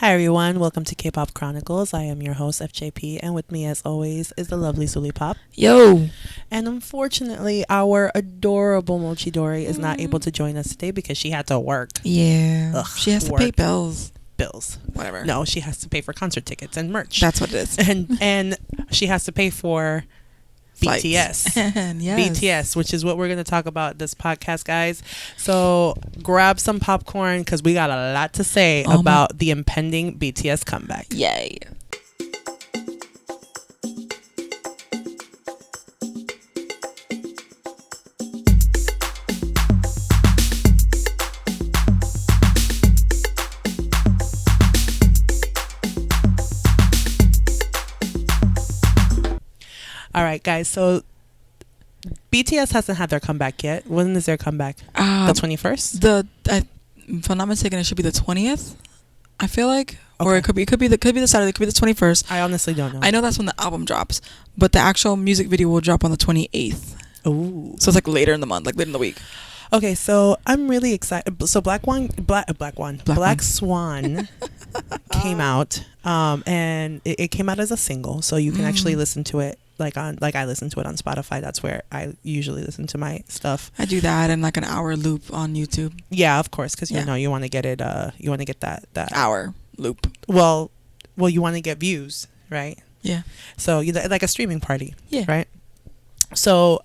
Hi everyone, welcome to Kpop Chronicles. I am your host FJP, and with me as always is the lovely Zuli Pop. Yo. And unfortunately, our adorable Mochi Dori is not able to join us today because she had to work. Yeah. Ugh, she has to pay bills. Whatever. No, she has to pay for concert tickets and merch. That's what it is. And she has to pay for Flights. BTS. Yes. BTS, which is what we're going to talk about this podcast, guys. So grab some popcorn because we got a lot to say about the impending BTS comeback. Yay. All right, guys. So BTS hasn't had their comeback yet. When is their comeback? The 21st? If I'm not mistaken, it should be the 20th. I feel like, okay. Or it could be the Saturday. It could be the 21st. I honestly don't know. I know that's when the album drops, but the actual music video will drop on the 28th. Ooh. So it's like later in the month, like later in the week. Okay, so I'm really excited. So Black Swan came out, and it came out as a single, so you can actually listen to it like I listen to it on Spotify. That's where I usually listen to my stuff. I do that in like an hour loop on YouTube. Yeah, of course, because you know you want to get it. You want to get that hour loop. Well, you want to get views, right? Yeah. So you like a streaming party. Yeah. Right. So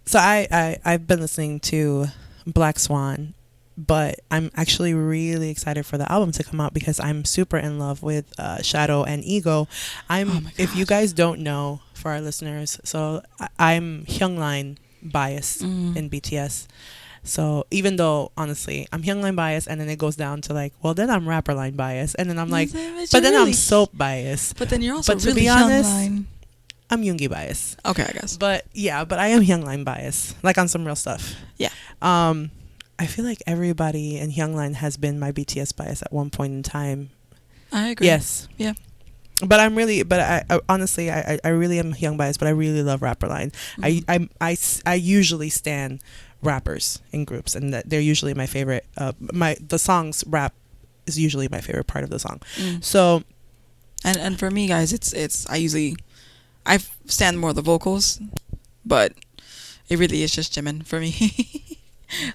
So I've been listening to Black Swan, but I'm actually really excited for the album to come out because I'm super in love with Shadow and Ego. If you guys don't know, for our listeners, so I'm Hyungline biased in BTS. So even though honestly I'm Hyungline biased, and then it goes down to like, well then I'm rapper line biased, and then I'm like, but then I'm soap biased. But then you're also to really be honest, Hyungline. I'm Yoongi bias. Okay, I guess. But I am Hyungline bias, like on some real stuff. Yeah. I feel like everybody in Hyungline has been my BTS bias at one point in time. I agree. Yes. Yeah. But I honestly, I really am Hyung bias, but I really love rapper line. I usually stan rappers in groups, and that they're usually my favorite. The songs rap is usually my favorite part of the song. So, and for me, guys, I stand more the vocals, but it really is just Jimin for me.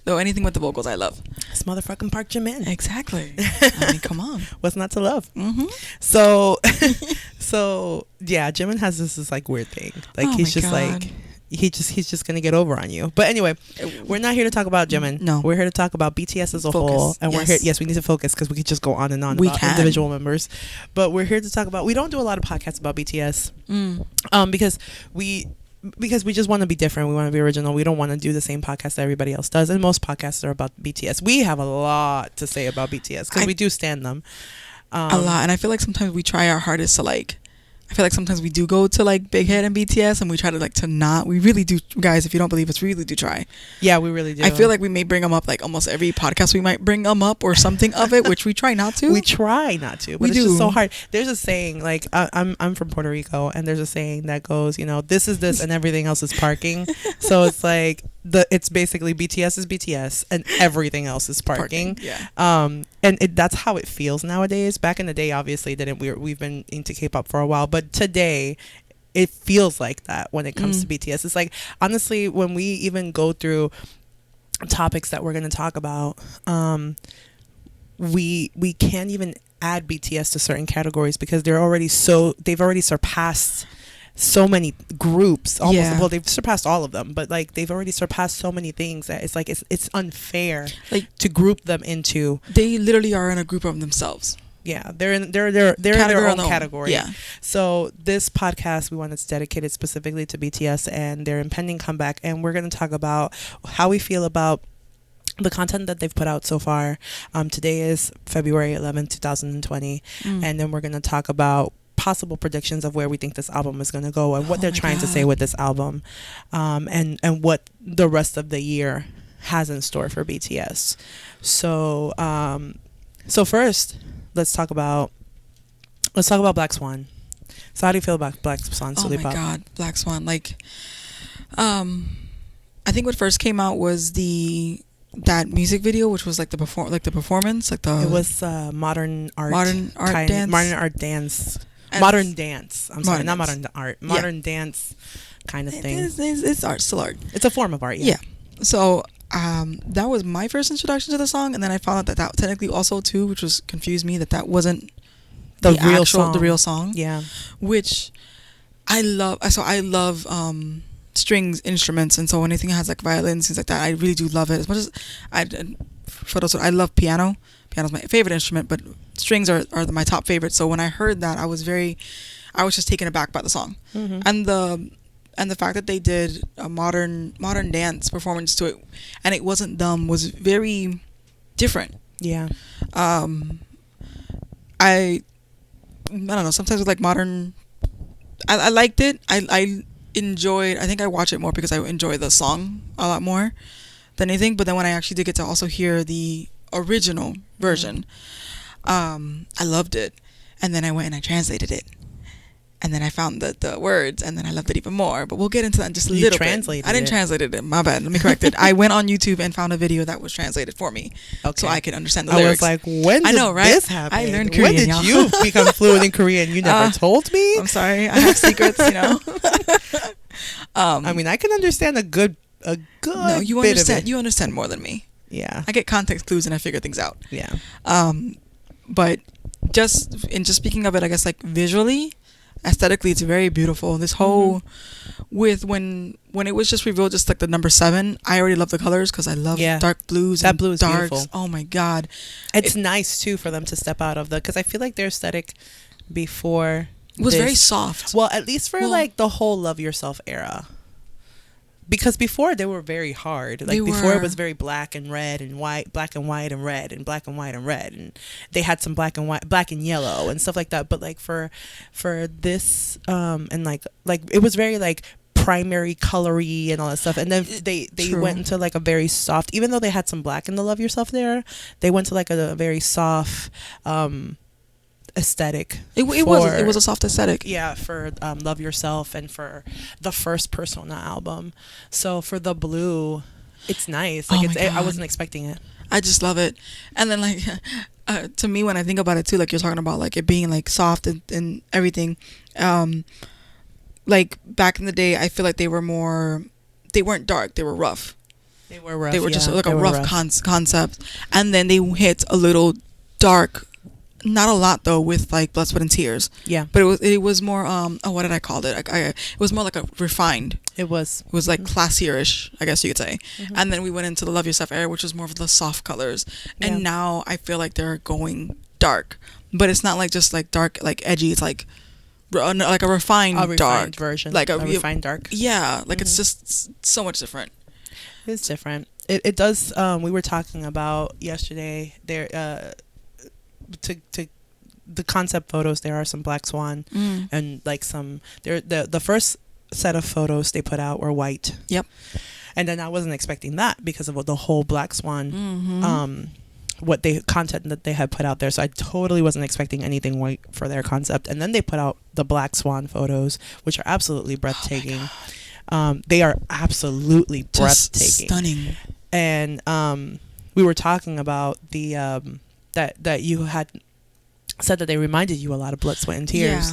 Though anything with the vocals, I love. It's motherfucking Park Jimin. Exactly. I mean, come on. What's not to love? So yeah, Jimin has this like weird thing. Like he's just like he's just gonna get over on you. But anyway, we're not here to talk about Jimin. No, we're here to talk about BTS as a whole, and we're here. Yes, we need to focus because we could just go on and on about individual members. But we're here to talk about. We don't do a lot of podcasts about BTS, because we just want to be different. We want to be original. We don't want to do the same podcast that everybody else does. And most podcasts are about BTS. We have a lot to say about BTS because we do stand them a lot. And I feel like sometimes we try our hardest to like. I feel like sometimes we do go to like Big Hit and BTS, and we try to like to not. We really do, guys. If you don't believe us, we really do try. Yeah, we really do. I feel like we may bring them up like almost every podcast. We might bring them up or something of it, which we try not to. We try not to, but it's just so hard. There's a saying like I'm from Puerto Rico, and there's a saying that goes, this is this, and everything else is parking. So it's like it's basically BTS is BTS, and everything else is parking. Yeah. And that's how it feels nowadays. Back in the day, obviously, we've been into K-pop for a while, but today it feels like that when it comes to BTS. It's like, honestly, when we even go through topics that we're going to talk about, we can't even add BTS to certain categories because they've already surpassed so many groups well, they've surpassed all of them, but like they've already surpassed so many things that it's like it's unfair like to group them into. They literally are in a group of themselves. Yeah, they're in their own category. Yeah. So this podcast we wanted to dedicate it specifically to BTS and their impending comeback, and we're going to talk about how we feel about the content that they've put out so far. Today is February 11th, 2020, and then we're going to talk about possible predictions of where we think this album is going to go and what they're trying to say with this album, and what the rest of the year has in store for BTS. So first let's talk about Black Swan. So how do you feel about Black Swan? Oh my God, Black Swan. Like, I think what first came out was the that music video, which was like the performance, like the It was modern art dance, modern art dance, and modern dance. I'm sorry, modern not dance. modern art, modern dance kind of thing. It's art, still art. It's a form of art. Yeah. So that was my first introduction to the song, and then I found out that technically also too, which was confused me, that wasn't the real song. Yeah. Which I love. So I love strings instruments, and so anything that has like violins, things like that, I really do love it. As much as I love piano. Piano's my favorite instrument, but strings are my top favorite. So when I heard that, I was just taken aback by the song. And the fact that they did a modern dance performance to it, and it wasn't dumb, was very different. Yeah. I don't know. Sometimes with like modern, I liked it. I enjoyed. I think I watch it more because I enjoy the song a lot more than anything. But then when I actually did get to also hear the original version, I loved it. And then I went and I translated it. And then I found the words, and then I loved it even more. But we'll get into that in just a little bit. I didn't translate it. My bad. Let me correct it. I went on YouTube and found a video that was translated for me, so I could understand the lyrics. I was like, when did this happen? I learned Korean. When did you become fluent in Korean? You never told me. I'm sorry. I have secrets, you know. I mean, I can understand a good. No, you bit understand. Of it. You understand more than me. Yeah. I get context clues and I figure things out. Yeah. But just speaking of it, I guess like visually, aesthetically, it's very beautiful. This whole with when it was just revealed, just like the number 7, I already love the colors because I love dark blues. That blue is darks. beautiful. Oh my god, it's nice too for them to step out of because I feel like their aesthetic before was very soft. Well, at least for like the whole Love Yourself era. Because before they were very hard. Like before it was very black and red and white, black and white and red and black and white and red, and they had some black and white, black and yellow and stuff like that. But like for this and like it was very like primary colory and all that stuff. And then they went into like a very soft, even though they had some black in the Love Yourself there, they went to like a very soft aesthetic. It was a soft aesthetic. Yeah, for Love Yourself and for the first Persona album. So for the blue, it's nice. Like I wasn't expecting it. I just love it. And then like to me, when I think about it too, like you're talking about like it being like soft and everything, like back in the day, I feel like they weren't dark, they were rough. They were just like a rough concept. And then they hit a little dark. Not a lot though, with like Blood, Sweat and Tears. Yeah, but it was more what did I call it? It was more like a refined. It was like classier-ish, I guess you could say. And then we went into the Love Yourself era, which was more of the soft colors. And now I feel like they're going dark, but it's not like just like dark, like edgy. It's like a refined dark version, like a refined dark. Yeah, like it's just so much different. It's different. It does. We were talking about yesterday there. To the concept photos, there are some Black Swan and like some the first set of photos they put out were white. Yep. And then I wasn't expecting that because of the whole Black Swan content that they had put out there. So I totally wasn't expecting anything white for their concept. And then they put out the Black Swan photos, which are absolutely breathtaking. They are absolutely breathtaking, stunning. And we were talking about the that you had said that they reminded you a lot of Blood, Sweat and Tears.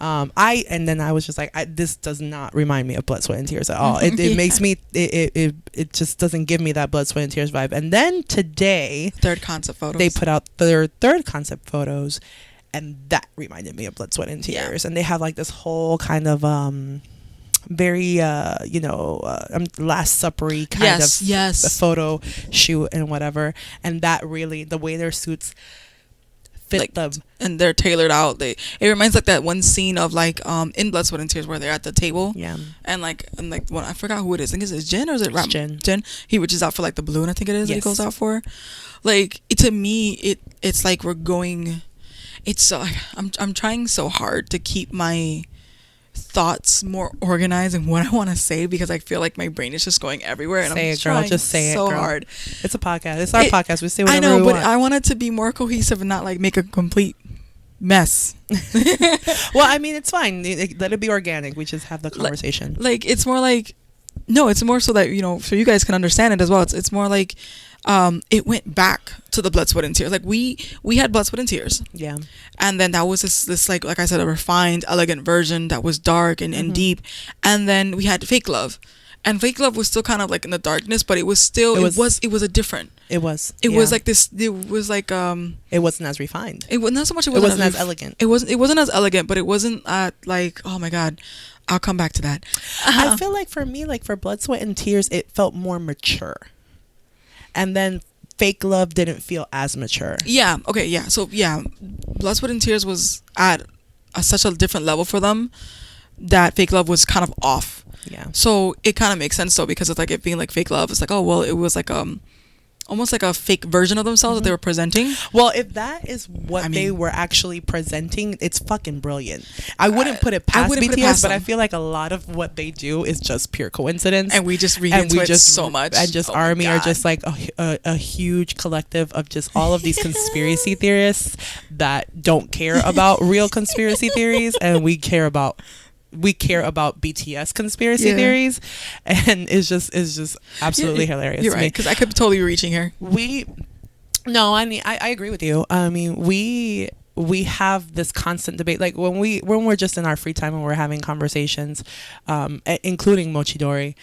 And then I was just like, this does not remind me of Blood, Sweat and Tears at all. It makes me it just doesn't give me that Blood, Sweat and Tears vibe. And then today, third concept photos, they put out their third concept photos, and that reminded me of Blood, Sweat and Tears. And they have like this whole kind of very Last Suppery kind of photo shoot and whatever, and that really, the way their suits fit like, them, and they're tailored out. It reminds like that one scene of like in Blood, Sweat and Tears where they're at the table, and when I forgot who it is. I think it's Jin, or is it Ram? Jin. He reaches out for like the balloon, I think it is. That he goes out for. Like to me, it's like we're going. It's so I'm trying so hard to keep my thoughts more organized and what I want to say, because I feel like my brain is just going everywhere, and I'm trying just say so it, girl. hard. It's a podcast. It's our podcast. We say whatever I know, we but want. I want it to be more cohesive and not like make a complete mess. Well, I mean, it's fine. Let it be organic. We just have the conversation. Like it's more like No, it's more so that, so you guys can understand it as well. It's more like it went back to the Blood, Sweat, and Tears. Like we had Blood, Sweat, and Tears. Yeah. And then that was this like I said, a refined, elegant version that was dark and deep. And then we had Fake Love. And Fake Love was still kind of like in the darkness, but it was still it was a different. It was. It was like this. It was like It wasn't as refined. It was not so much. It wasn't as elegant. It wasn't as elegant, but it wasn't like, oh my god. I'll come back to that. I feel like for me, like for Blood, Sweat, and Tears, it felt more mature. And then Fake Love didn't feel as mature. Yeah. Okay. Yeah. So yeah, Blood, Sweat, and Tears was at such a different level for them that Fake Love was kind of off. Yeah. So it kind of makes sense though, because it's like it being like Fake Love. It's like, oh well, it was like almost like a fake version of themselves that they were presenting. Well, if that is what they were actually presenting, it's fucking brilliant. I wouldn't put it past BTS, but I feel like a lot of what they do is just pure coincidence. And we just read into it so much. And just ARMY are just like a huge collective of just all of these conspiracy theorists that don't care about real conspiracy theories, and we care about BTS conspiracy theories, and it's just absolutely hilarious. You're right, because I could totally be reaching here. I agree with you. I mean, we have this constant debate, like when we're just in our free time and we're having conversations, including Mochidori,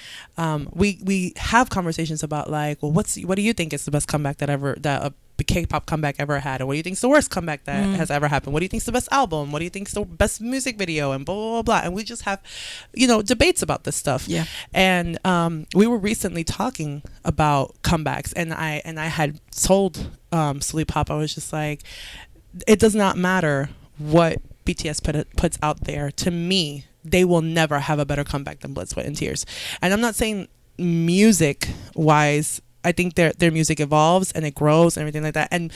we have conversations about like, well, what do you think is the best comeback that a K-pop comeback ever had, and what do you think is the worst comeback that has ever happened? What do you think is the best album? What do you think is the best music video? And blah blah blah blah. And we just have, debates about this stuff. Yeah. And we were recently talking about comebacks, and I had told Sleep Pop, I was just like, it does not matter what BTS puts out there. To me, they will never have a better comeback than Blood, Sweat, and Tears. And I'm not saying music wise. I think their music evolves and it grows and everything like that. And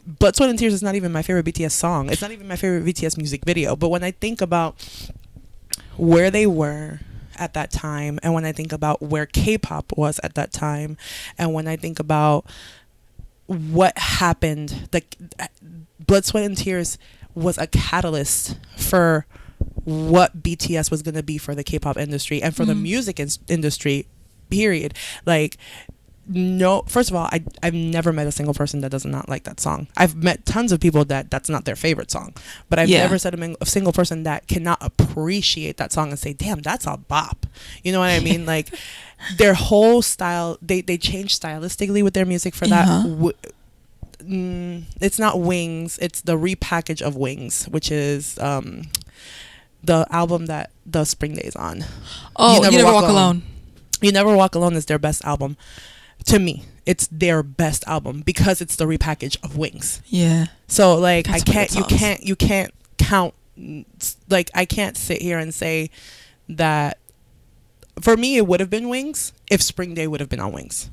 Blood, Sweat, and Tears is not even my favorite BTS song. It's not even my favorite BTS music video. But when I think about where they were at that time, and when I think about where K-pop was at that time, and when I think about what happened, Blood, Sweat, and Tears was a catalyst for what BTS was going to be for the K-pop industry and for the music industry, period. Like, no, first of all, I've never met a single person that does not like that song. I've met tons of people that's not their favorite song, but I've never said a single person that cannot appreciate that song and say, damn, that's a bop. You know what I mean? Like, their whole style, they changed stylistically with their music for that. It's not Wings, it's the repackage of Wings, which is the album that the Spring Days on. Oh, You Never Walk Alone. You Never Walk Alone is their best album. To me, it's their best album because it's the repackage of Wings. Yeah. So like, you can't count, like, I can't sit here and say that for me it would have been Wings if Spring Day would have been on Wings.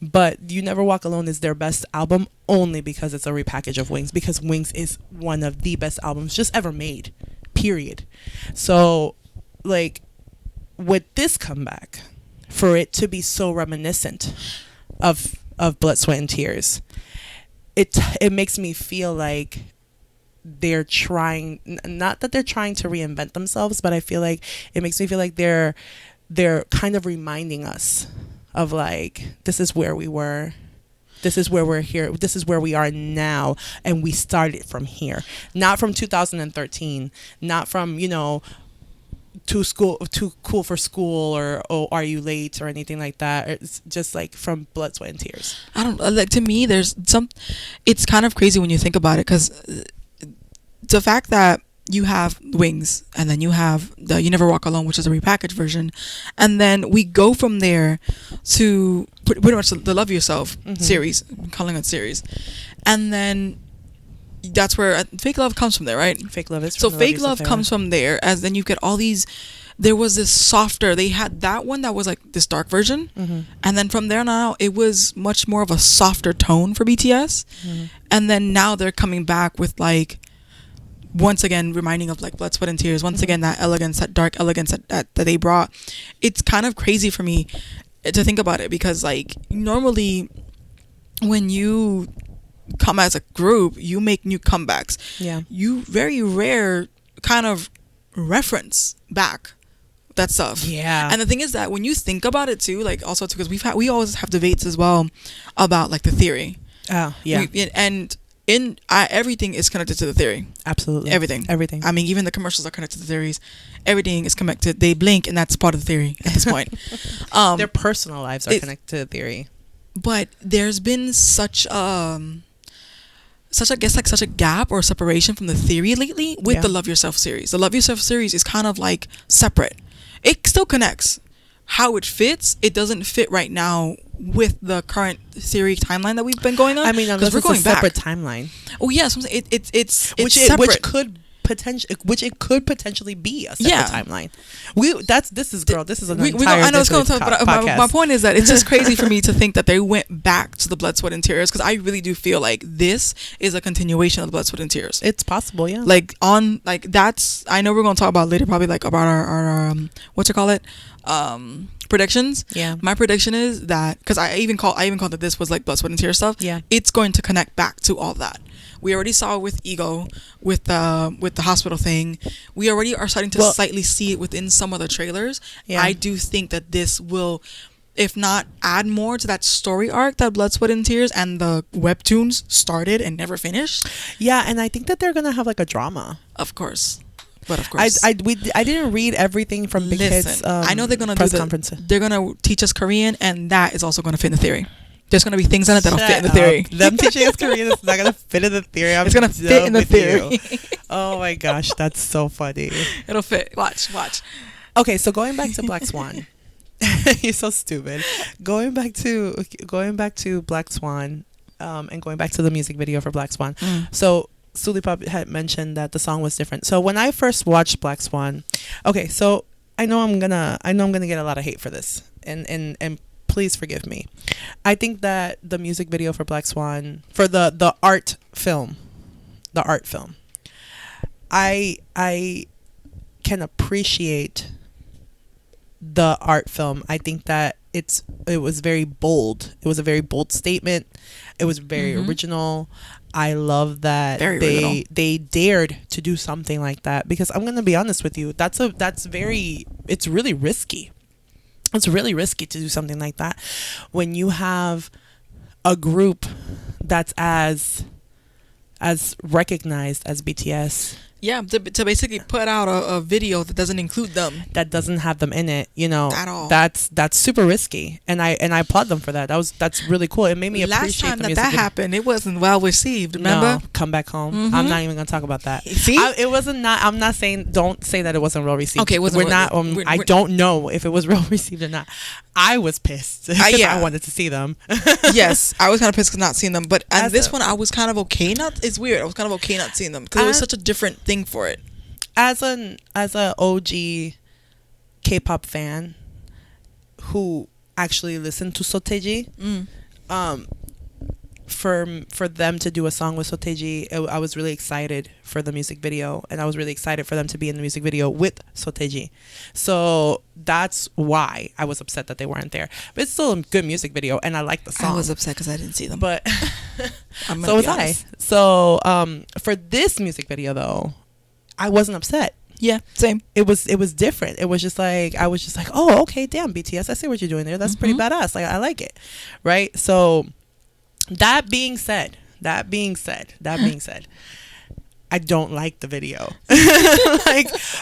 But You Never Walk Alone is their best album only because it's a repackage of Wings, because Wings is one of the best albums just ever made, period. So like, with this comeback, for it to be so reminiscent of Blood, Sweat, and Tears, it makes me feel like they're trying, not that they're trying to reinvent themselves, but I feel like it makes me feel like they're kind of reminding us of like, this is where we were, this is where we're here, this is where we are now, and we started from here, not from 2013, not from too cool for school or oh, are you late or anything like that. It's just like from Blood, Sweat, and Tears. I don't like, to me there's it's kind of crazy when you think about it, because the fact that you have Wings and then you have the You Never Walk Alone, which is a repackaged version, and then we go from there to pretty much the Love Yourself series, I'm calling it series, and then that's where Fake Love comes from there, right? Fake Love is so Fake Love comes from there, as then you get all these. There was this softer, they had that one that was like this dark version, and then from there now it was much more of a softer tone for BTS, and then now they're coming back with like, once again reminding of like Blood, Sweat, and Tears, once again that elegance, that dark elegance that they brought. It's kind of crazy for me to think about it, because like normally when you come as a group, you make new comebacks. Yeah. You very rare kind of reference back that stuff. Yeah. And the thing is that when you think about it too, like also too, because we always have debates as well about like the theory. Oh yeah. Everything is connected to the theory. Absolutely. Everything. I mean, even the commercials are connected to the theories. Everything is connected. They blink, and that's part of the theory at this point. Their personal lives are connected to the theory. But there's been such a gap or separation from the theory lately with the Love Yourself series. The Love Yourself series is kind of like separate. It still connects. How it fits, it doesn't fit right now with the current theory timeline that we've been going on. I mean, unless we're going back. Separate timeline. Oh yeah, so it's which separate. Which it could potentially be a separate timeline. This is an entire I know it's going to podcast. But my point is that it's just crazy for me to think that they went back to the Blood, Sweat, and Tears, because I really do feel like this is a continuation of the Blood, Sweat, and Tears. It's possible, yeah. That's, I know we're going to talk about later, probably like about our predictions. Yeah. My prediction is that, because I even called that this was like Blood, Sweat, and Tears stuff. Yeah. It's going to connect back to all that. We already saw with Ego, with the hospital thing. We already are starting to slightly see it within some of the trailers. Yeah. I do think that this will, if not add more to that story arc that Blood, Sweat, and Tears and the webtoons started and never finished. Yeah, and I think that they're gonna have like a drama. Of course. But of course, I didn't read everything from Big Hit's I know they're gonna press conference. They're gonna teach us Korean, and that is also gonna fit in the theory. There's gonna be things in it that'll fit in the theory. Them teaching us Korean is not gonna fit in the theory. It's gonna fit in the theory. Oh my gosh, that's so funny. It'll fit. Watch. Okay, so going back to Black Swan. You're so stupid. Going back to Black Swan, and going back to the music video for Black Swan. So Sulipop had mentioned that the song was different. So when I first watched Black Swan, okay, so I know I'm gonna get a lot of hate for this, and please forgive me. I think that the music video for Black Swan, for the art film, I can appreciate the art film. I think that it was very bold. It was a very bold statement. It was very original. I love that they dared to do something like that, because I'm gonna be honest with you, it's really risky. It's really risky to do something like that when you have a group that's as recognized as BTS. Yeah, to basically put out a video that doesn't include them, that doesn't have them in it, you know, at all. That's super risky, and I applaud them for that. That's really cool. It made me appreciate last time that happened. It wasn't well received. Remember? No, Come Back Home. I'm not even gonna talk about that. See, it wasn't. I'm not saying. Don't say that it wasn't well received. Okay, we're not. I don't know if it was well received or not. I was pissed because I wanted to see them. Yes, I was kind of pissed because not seeing them. But this one, I was kind of okay. It's weird. I was kind of okay not seeing them because it was such a different thing for it. As a OG K-pop fan who actually listened to Sotaeji, for them to do a song with Sotaeji, I was really excited for the music video, and I was really excited for them to be in the music video with Sotaeji. So that's why I was upset that they weren't there. But it's still a good music video, and I like the song. I was upset because I didn't see them. But so was I. So for this music video though, I wasn't upset. Yeah, same. It was different. It was just like, I was just like, oh, okay, damn, BTS, I see what you're doing there. That's pretty badass. Like, I like it, right? So that being said, I don't like the video.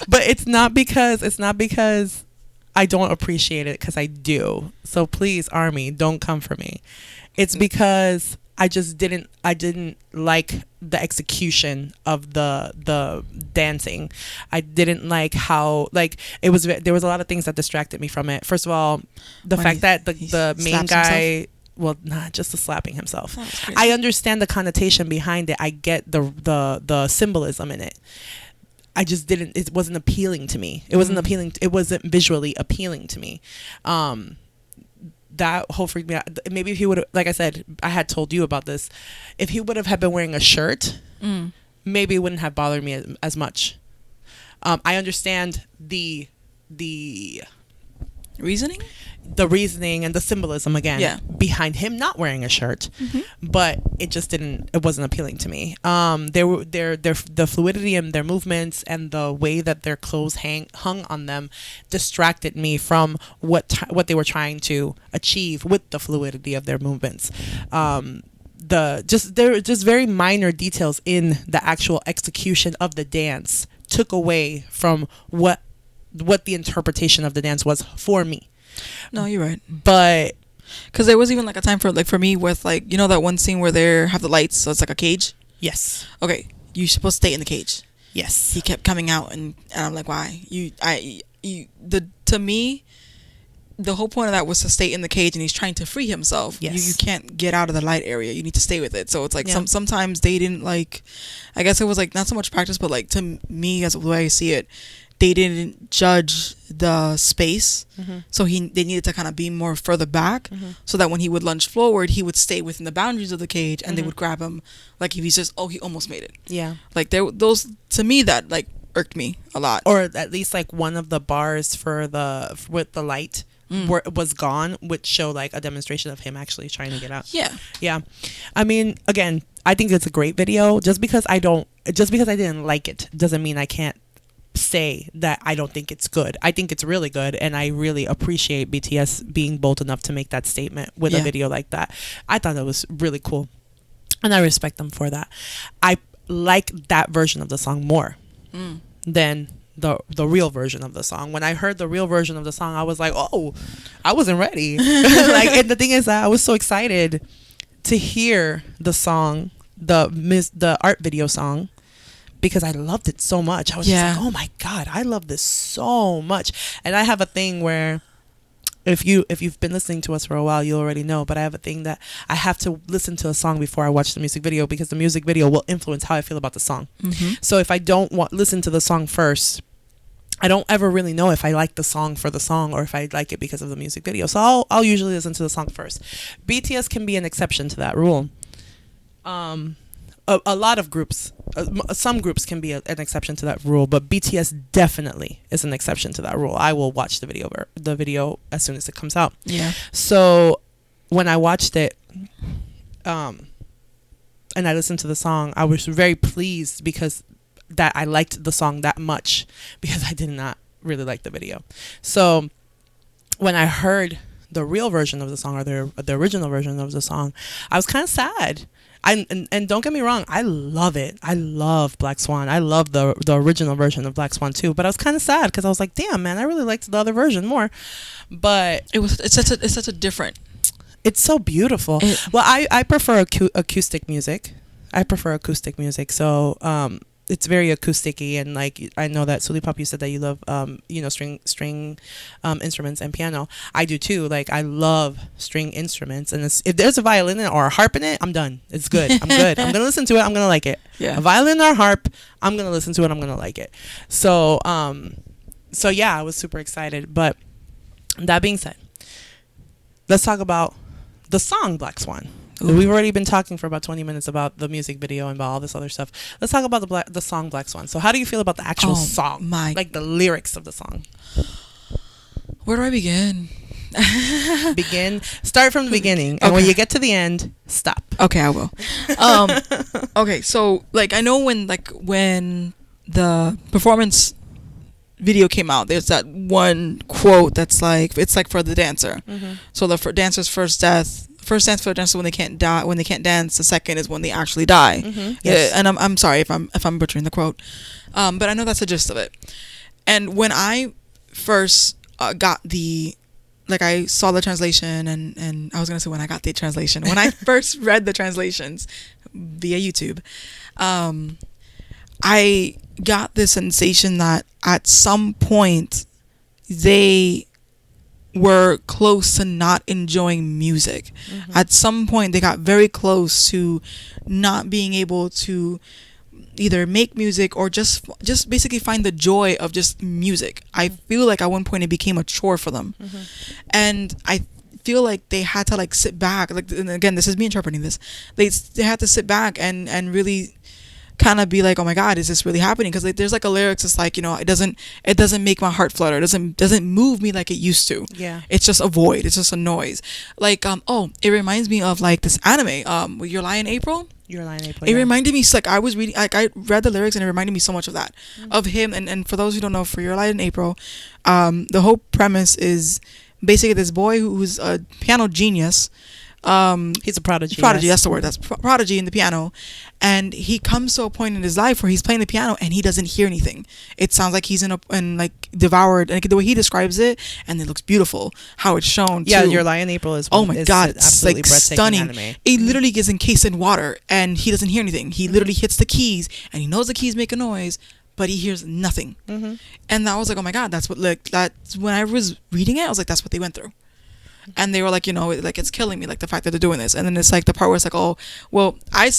But it's not because I don't appreciate it, because I do. So please, ARMY, don't come for me. It's because I didn't like the execution of the dancing. I didn't like how, like, there was a lot of things that distracted me from it. First of all, the fact that the main guy himself? Well, not just the slapping himself. I understand the connotation behind it. I get the symbolism in it. I just didn't. It wasn't appealing to me. It wasn't appealing. It wasn't visually appealing to me. That whole freaked me out. Maybe if he would have, like I said, I had told you about this. If he would have been wearing a shirt, maybe it wouldn't have bothered me as much. I understand the Reasoning? The reasoning and the symbolism again behind him not wearing a shirt, but it wasn't appealing to me. The fluidity in their movements and the way that their clothes hung on them distracted me from what they were trying to achieve with the fluidity of their movements. There were just very minor details in the actual execution of the dance took away from what the interpretation of the dance was for me. No, you're right. But because there was even like a time for me with like, you know, that one scene where they have the lights, so it's like a cage. Yes. Okay, you're supposed to stay in the cage. Yes. He kept coming out, and I'm like, why? To me, the whole point of that was to stay in the cage, and he's trying to free himself. Yes. You can't get out of the light area. You need to stay with it. So it's like sometimes they didn't like. I guess it was like not so much practice, but like to me, as the way I see it, they didn't judge the space, so they needed to kind of be more further back, so that when he would lunge forward, he would stay within the boundaries of the cage, and they would grab him. Like if he's just, he almost made it. Yeah. Like those to me that like irked me a lot. Or at least like one of the bars with the light was gone, which showed like a demonstration of him actually trying to get out. Yeah. I mean, again, I think it's a great video. Just because I didn't like it doesn't mean I can't say that I don't think it's good. I think it's really good, and I really appreciate BTS being bold enough to make that statement with a video like that. I thought that was really cool, and I respect them for that. I like that version of the song more than the real version of the song. When I heard the real version of the song, I was like, oh, I wasn't ready. And the thing is that I was so excited to hear the song, the art video song, because I loved it so much. I was just like, oh my God, I love this so much. And I have a thing where if you've been listening to us for a while, you already know, but I have a thing that I have to listen to a song before I watch the music video, because the music video will influence how I feel about the song. So if I don't listen to the song first, I don't ever really know if I like the song for the song or if I like it because of the music video. So I'll usually listen to the song first. BTS can be an exception to that rule. A lot of groups, some groups can be an exception to that rule, but BTS definitely is an exception to that rule. I will watch the video as soon as it comes out. Yeah. So when I watched it, and I listened to the song, I was very pleased because that I liked the song that much, because I did not really like the video. So when I heard the real version of the song, or the original version of the song, I was kind of sad. And don't get me wrong, I love it. I love Black Swan. I love the original version of Black Swan too. But I was kind of sad because I was like, damn, man, I really liked the other version more. But it's such a different. It's so beautiful. Well, I prefer acoustic music. So it's very acousticy, and like I know that Sulipop, you said that you love string instruments and piano. I do too. Like I love string instruments, and if there's a violin or a harp in it, I'm done. It's good. I'm good. I'm gonna listen to it. I'm gonna like it. Yeah. A violin or a harp, I'm gonna listen to it. I'm gonna like it. So yeah, I was super excited. But that being said, let's talk about the song Black Swan. Ooh. We've already been talking for about 20 minutes about the music video and about all this other stuff. Let's talk about the song Black Swan. So how do you feel about the actual song? Like the lyrics of the song? Where do I begin? Start from the beginning. And when you get to the end, stop. Okay, I will. Okay, so like I know when the performance video came out, there's that one quote that's like, it's like for the dancer. So the dancer's first dance for the dancer when they can't dance. The second is when they actually die. Yes. And I'm sorry if I'm butchering the quote, but I know that's the gist of it. And when I first got I saw the translation, and I was gonna say when I got the translation, when I first read the translations via YouTube, I got this sensation that at some point they were close to not enjoying music. At some point they got very close to not being able to either make music or just basically find the joy of just music. I feel like at one point it became a chore for them. And I feel like they had to like sit back, like, and again, this is me interpreting this, they had to sit back and really kind of be like, oh my god, is this really happening? Because like, there's like a lyrics, it's like, you know, it doesn't make my heart flutter, it doesn't move me like it used to. Yeah. It's just a void, it's just a noise. Like it reminds me of like this anime, Your Lie in April. Your Lie in April. It reminded me, like, I was reading, like, I read the lyrics and it reminded me so much of that, of him. And for those who don't know, for Your Lie in April, the whole premise is basically this boy who's a piano genius. He's a prodigy. Prodigy, yes. that's the word. That's prodigy in the piano. And he comes to a point in his life where he's playing the piano and he doesn't hear anything. It sounds like he's in like devoured, and like, the way he describes it, and it looks beautiful how it's shown. Yeah, too. Your Lie in April is. Oh my god, it's like stunning. Anime. It literally gets encased in water and he doesn't hear anything. He literally hits the keys and he knows the keys make a noise, but he hears nothing. And I was like, oh my god, that's what, like, that's when I was reading it, I was like, that's what they went through. And they were like, you know, like, it's killing me, like, the fact that they're doing this. And then it's like the part where it's like, oh, well, I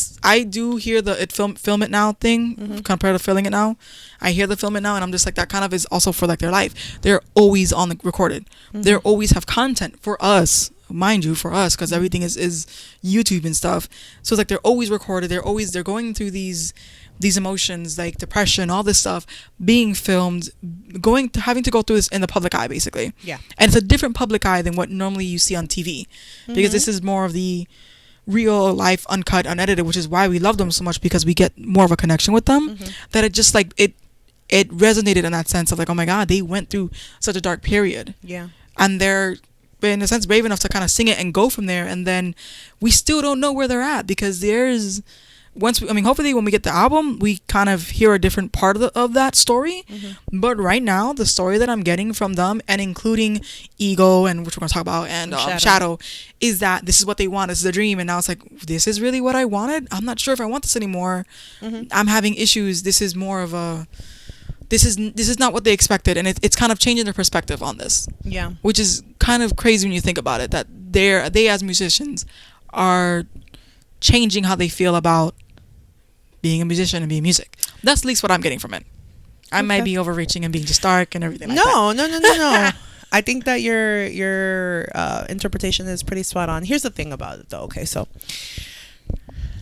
do hear the film it now thing compared to filling it now. I hear the film it now, and I'm just like, that kind of is also for like their life. They're always on the recorded. They always have content for us, mind you, for us, because everything is YouTube and stuff. So it's like they're always recorded. They're going through these emotions, like depression, all this stuff, being filmed, having to go through this in the public eye, basically. Yeah. And it's a different public eye than what normally you see on TV, because this is more of the real life, uncut, unedited, which is why we love them so much, because we get more of a connection with them. That it just like it resonated in that sense of like, oh my god, they went through such a dark period. Yeah. And they're, in a sense, brave enough to kind of sing it and go from there. And then we still don't know where they're at, because there's, hopefully when we get the album, we kind of hear a different part of that story. But right now, the story that I'm getting from them, and including Ego, and which we're going to talk about, and Shadow, is that this is what they want. This is their dream. And now it's like, this is really what I wanted? I'm not sure if I want this anymore. I'm having issues. This is more of a, this is not what they expected. And it's kind of changing their perspective on this. Yeah. Which is kind of crazy when you think about it, that they as musicians are changing how they feel about being a musician and being music. That's at least what I'm getting from it. I might be overreaching and being just dark and everything like that. No. I think that your interpretation is pretty spot on. Here's the thing about it, though. Okay, so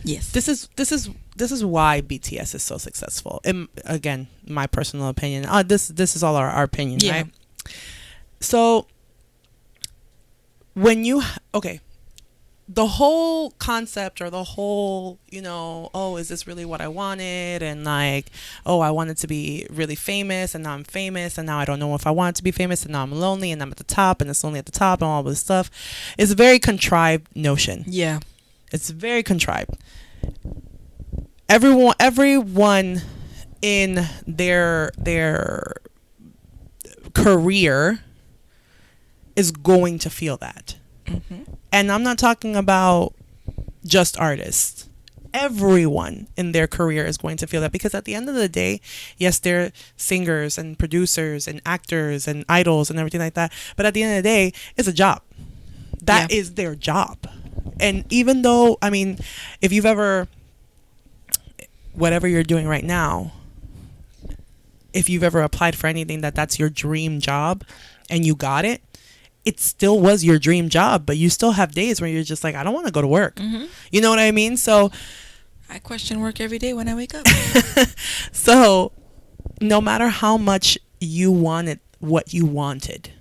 yes, this is why BTS is so successful. Again, my personal opinion. This is all our opinion, right? So when the whole concept, or the whole, you know, oh, is this really what I wanted? And like, oh, I wanted to be really famous, and now I'm famous, and now I don't know if I want to be famous, and now I'm lonely, and I'm at the top, and it's lonely at the top, and all this stuff. It's a very contrived notion. Yeah. It's very contrived. Everyone in their career is going to feel that. And I'm not talking about just artists. Everyone in their career is going to feel that, because at the end of the day, yes, they're singers and producers and actors and idols and everything like that. But at the end of the day, it's a job. That is their job. And even though, I mean, if you've ever, whatever you're doing right now, if you've ever applied for anything that's your dream job and you got it, it still was your dream job, but you still have days where you're just like, I don't want to go to work. You know what I mean? So I question work every day when I wake up. So no matter how much you wanted what you wanted,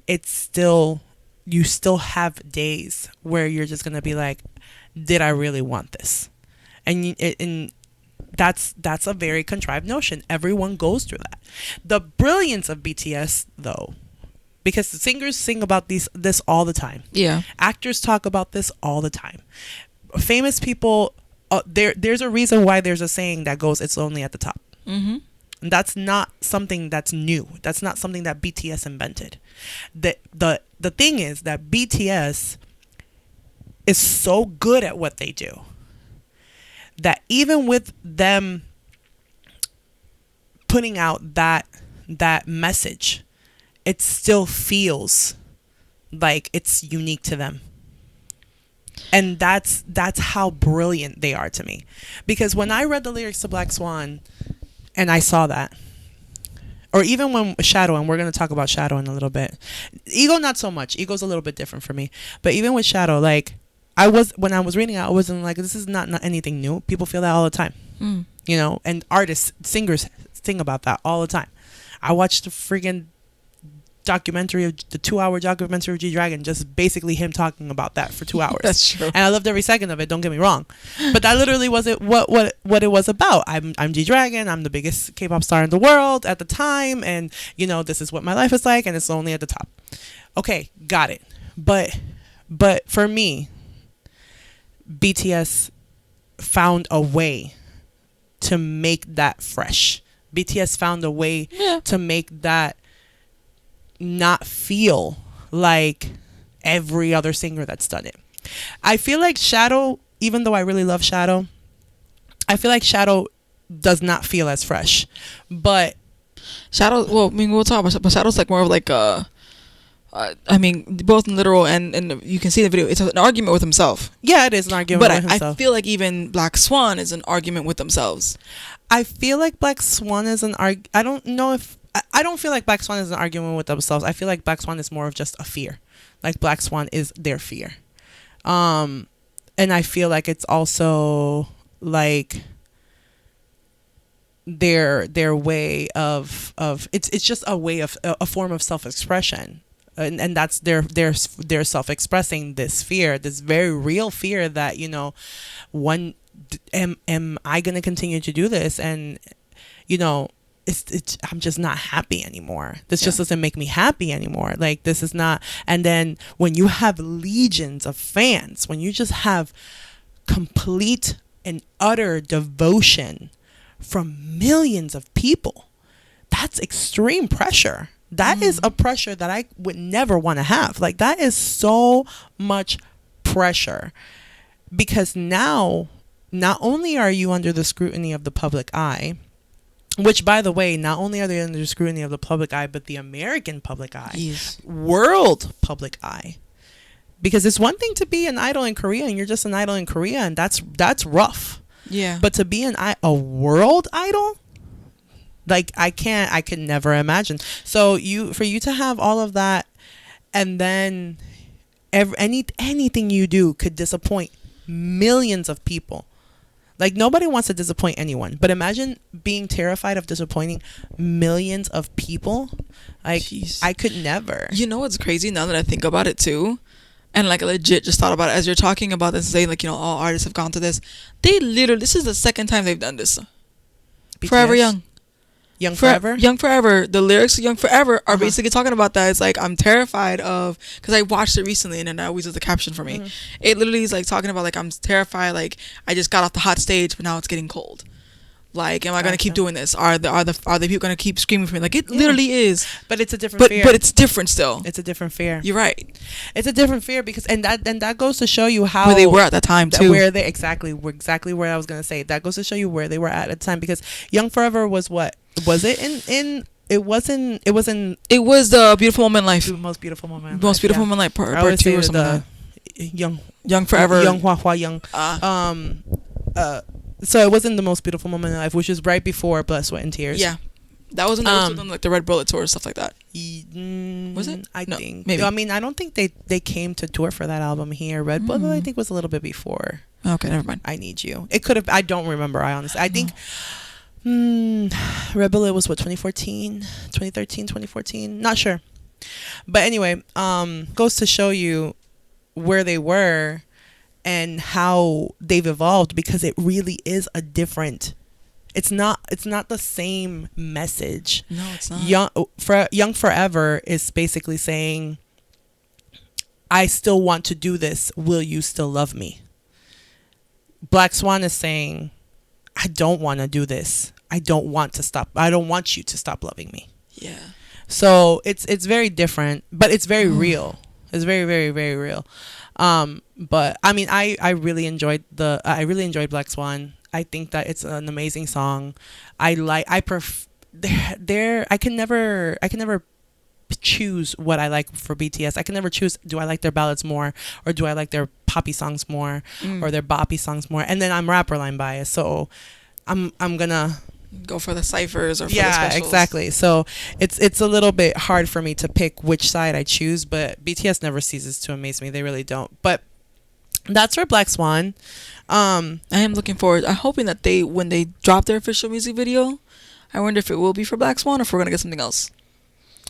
it's still, you still have days where you're just going to be like, did I really want this? And that's a very contrived notion. Everyone goes through that. The brilliance of BTS, though, because the singers sing about this all the time. Yeah. Actors talk about this all the time. Famous people, there's a reason why there's a saying that goes, it's lonely at the top. And that's not something that's new. That's not something that BTS invented. The thing is that BTS is so good at what they do that even with them putting out that message, it still feels like it's unique to them. And that's how brilliant they are to me. Because when I read the lyrics to Black Swan and I saw that, or even when Shadow, and we're going to talk about Shadow in a little bit. Ego, not so much. Ego's a little bit different for me. But even with Shadow, like, when I was reading it, I wasn't like, this is not anything new. People feel that all the time. You know, and artists, singers sing about that all the time. I watched the friggin' documentary of the 2-hour documentary of G-Dragon, just basically him talking about that for 2 hours. That's true. And I loved every second of it, don't get me wrong, but that literally wasn't what it was about. I'm G-Dragon, I'm the biggest K-pop star in the world at the time, and you know, this is what my life is like, and it's only at the top. Okay, got it. But for me, BTS found a way to make that fresh. BTS found a way to make that not feel like every other singer that's done it. I feel like Shadow, even though I really love Shadow, I feel like Shadow does not feel as fresh. But Shadow, well, I mean, we'll talk about, but Shadow's like more of like I mean, both in literal and you can see the video. It's an argument with himself. Yeah, it is an argument with himself. I feel like even Black Swan is an argument with themselves. I feel like Black Swan is an I don't know if I don't feel like Black Swan is an argument with themselves. I feel like Black Swan is more of just a fear. Like Black Swan is their fear. And I feel like it's also like their way of it's just a way of a form of self-expression. And that's their self-expressing this fear, this very real fear that, you know, am I going to continue to do this? And, you know, it's I'm just not happy anymore. This just doesn't make me happy anymore. Like, this is not. And then when you have legions of fans, when you just have complete and utter devotion from millions of people, that's extreme pressure. That is a pressure that I would never want to have. Like, that is so much pressure, because now not only are you under the scrutiny of the public eye, which, by the way, not only are they under the scrutiny of the public eye, but the American public eye, world public eye. Because it's one thing to be an idol in Korea, and you're just an idol in Korea, and that's rough. Yeah. But to be a world idol, like, I could never imagine. So for you to have all of that, and then anything you do could disappoint millions of people. Like, nobody wants to disappoint anyone, but imagine being terrified of disappointing millions of people. Like, jeez. I could never. You know what's crazy now that I think about it too? And like, I legit just thought about it as you're talking about this, saying like, you know, all artists have gone to this. This is the second time they've done this. BTS? Forever Young. Young Forever? Young Forever. The lyrics of Young Forever are basically talking about that. It's like, I'm terrified of, because I watched it recently and then that always was the caption for me. It literally is like talking about like, I'm terrified, like I just got off the hot stage but now it's getting cold. Like, am I going to keep doing this? Are the people going to keep screaming for me? Like, it literally is. But it's a different fear. But it's different still. It's a different fear. You're right. It's a different fear, because and that goes to show you how where they were at that time too. Where they exactly where I was going to say. That goes to show you where they were at the time, because Young Forever was what? Was it in it was the Beautiful Moment in Life. The Most Beautiful Moment in Life. Beautiful Moment in Life part 2 or something. Young Forever. Young Hua Young. So it wasn't The Most Beautiful Moment in Life, which was right before Blood, Sweat, and Tears. Yeah. That wasn't like the Red Bullet tour or stuff like that. Was it? I think. Maybe. I mean, I don't think they came to tour for that album here. Red Bullet, I think, was a little bit before. Okay, never mind. I Need You. It could have. I don't remember. I honestly. I think Red Bullet was what, 2014, 2013, 2014. Not sure. But anyway, goes to show you where they were and how they've evolved, because it really is a different. It's not the same message. No, it's not. Young Forever is basically saying, I still want to do this. Will you still love me? Black Swan is saying, I don't want to do this. I don't want to stop. I don't want you to stop loving me. Yeah. So it's very different, but it's very real. It's very, very, very real. But I mean, I really enjoyed Black Swan. I think that it's an amazing song. I can never choose what I like for BTS. I can never choose, do I like their ballads more, or do I like their poppy songs more, or their boppy songs more? And then I'm rapper line biased, so I'm gonna go for the ciphers or for the specials. Exactly. So it's a little bit hard for me to pick which side I choose, but BTS never ceases to amaze me. They really don't. But That's for Black Swan. I am looking forward. I'm hoping that when they drop their official music video, I wonder if it will be for Black Swan or if we're gonna get something else.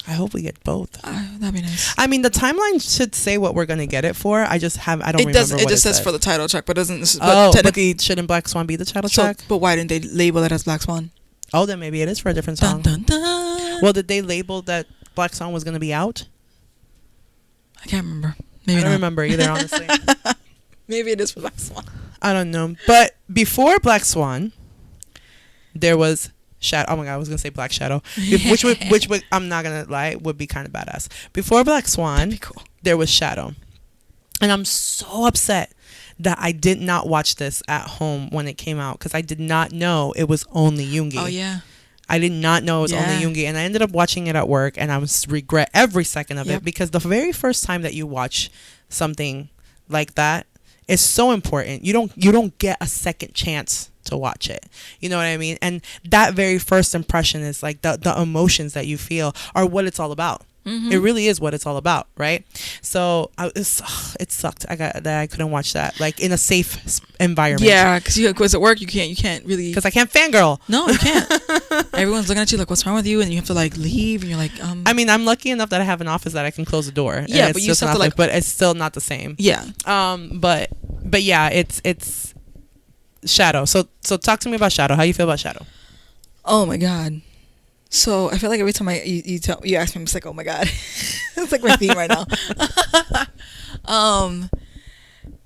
I hope we get both. That'd be nice. I mean, the timeline should say what we're gonna get it for. I don't remember. It just says for the title track, but doesn't. But technically, shouldn't Black Swan be the title track? But why didn't they label it as Black Swan? Oh, then maybe it is for a different song. Dun, dun, dun. Well, did they label that Black Swan was gonna be out? I can't remember. Maybe I don't not. remember either, honestly. Maybe it is for Black Swan. I don't know. But before Black Swan, there was Shadow. Oh my god, I was gonna say Black Shadow, which would I'm not gonna lie, would be kind of badass. Before Black Swan, Cool. There was Shadow, and I'm so upset that I did not watch this at home when it came out because I did not know it was only Yoongi. Oh yeah. I did not know it was only Yeah. Yoongi, and I ended up watching it at work, and I regret every second of Yep. it because the very first time that you watch something like that is so important. You don't get a second chance to watch it. You know what I mean? And that very first impression is like the emotions that you feel are what it's all about. Mm-hmm. It really is what it's all about, right? So it sucked. I couldn't watch that like in a safe environment. Yeah, because at work you can't really. Because I can't fangirl. No, you can't. Everyone's looking at you like, "What's wrong with you?" And you have to like leave, and you're like, I mean, I'm lucky enough that I have an office that I can close the door. Yeah, and but it's you just still have to, nothing, like- but it's still not the same. Yeah. But yeah, it's Shadow. So talk to me about Shadow. How you feel about Shadow? Oh my god. So I feel like every time you ask me, I'm just like, oh my god. It's like my theme right now.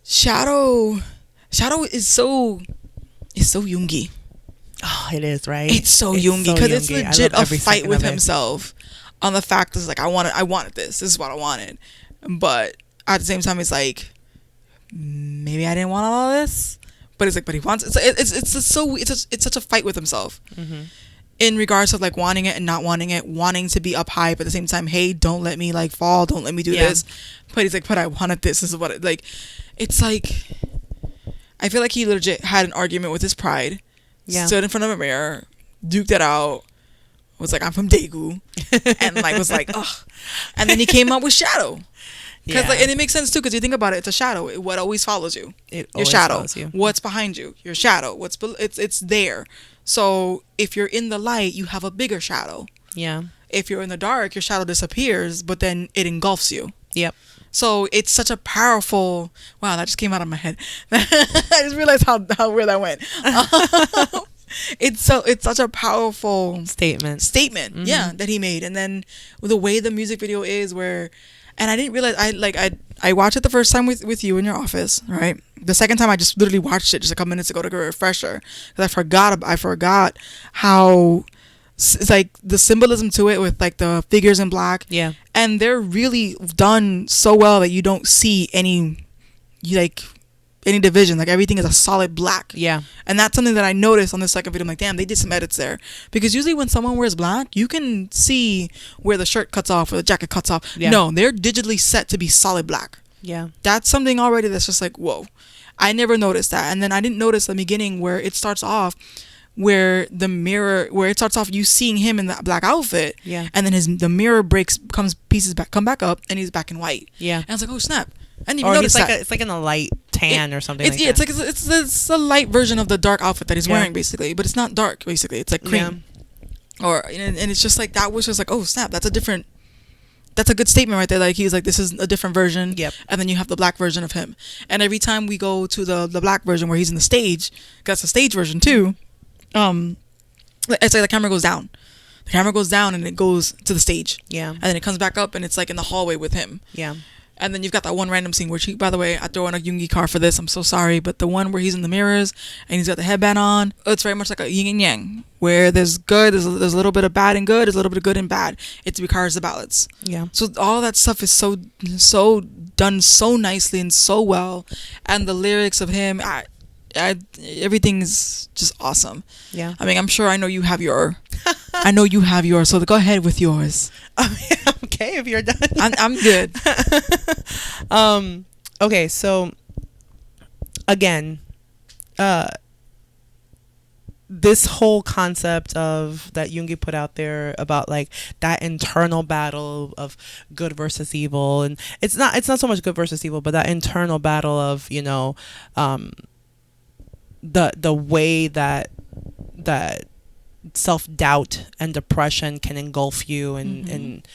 Shadow is so Yoongi. Oh, it is, right? It's so Yoongi because it's Yoongi. legit I love a every fight second with of it. himself on the fact that it's like I wanted this. This is what I wanted, but at the same time, it's like maybe I didn't want all of this. But it's like, but he wants it's such a fight with himself. Mm-hmm. In regards of like wanting it and not wanting it, wanting to be up high, but at the same time, hey, don't let me like fall, don't let me do this. But he's like, but I wanted this. This is what it like. It's like, I feel like he legit had an argument with his pride. Yeah. Stood in front of a mirror, duked it out. Was like, I'm from Daegu, and like was like, ugh. And then he came up with Shadow. Because like, and it makes sense too, because you think about it, it's a shadow. What always follows you? Your shadow. Follows you. What's behind you? Your shadow. It's there. So if you're in the light, you have a bigger shadow. Yeah. If you're in the dark, your shadow disappears, but then it engulfs you. Yep. So it's such a powerful. Wow, that just came out of my head. I just realized how weird that went. It's such a powerful Statement. Mm-hmm. Yeah, that he made. And then the way the music video is, where. And I didn't realize I watched it the first time with you in your office, right? The second time I just literally watched it just a couple minutes ago to get a refresher because I forgot how it's like the symbolism to it with like the figures in black. Yeah. And they're really done so well that you don't see any division. Like everything is a solid black. Yeah. And that's something that I noticed on the second video. I'm like, damn, they did some edits there. Because usually when someone wears black, you can see where the shirt cuts off or the jacket cuts off. Yeah. No, they're digitally set to be solid black. Yeah. That's something already that's just like, whoa. I never noticed that. And then I didn't notice the beginning where it starts off where it starts off you seeing him in that black outfit. Yeah. And then the mirror come back up and he's back in white. Yeah. And I was like, oh snap. I didn't even notice that. It's like in a light tan or something. It's a light version of the dark outfit that he's wearing basically, but it's not dark basically. It's like cream. Yeah. And it's just like that was just like, oh snap, that's a good statement right there. Like he's like, this is a different version. Yep. And then you have the black version of him. And every time we go to the black version where he's in the stage, that's a stage version too. It's like the camera goes down. The camera goes down and it goes to the stage. Yeah. And then it comes back up and it's like in the hallway with him. Yeah. And then you've got that one random scene where by the way, I throw in a Yoongi card for this. I'm so sorry. But the one where he's in the mirrors and he's got the headband on, it's very much like a yin and yang where there's good, there's a little bit of bad and good, there's a little bit of good and bad. It requires the balance. Yeah. So all that stuff is so done so nicely and so well. And the lyrics of him, everything's just awesome. Yeah. I mean, I'm sure I know you have yours. So go ahead with yours. Okay, if you're done. I'm good. Okay, so again, this whole concept of that Yoongi put out there about like that internal battle of good versus evil, and it's not so much good versus evil, but that internal battle of, you know, the way that self-doubt and depression can engulf you and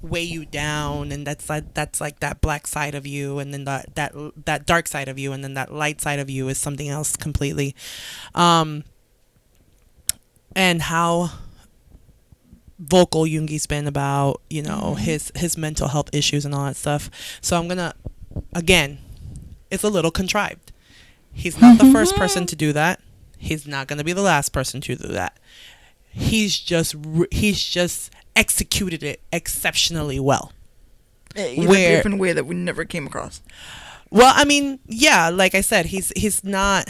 weigh you down, and that's like that black side of you, and then that dark side of you, and then that light side of you is something else completely, and how vocal Yoongi's been about, you know, his mental health issues and all that stuff. So I'm gonna, again, it's a little contrived. He's not the first person to do that. He's not going to be the last person to do that. He's just executed it exceptionally well. In a different way that we never came across. Well, I mean, yeah, like I said, he's not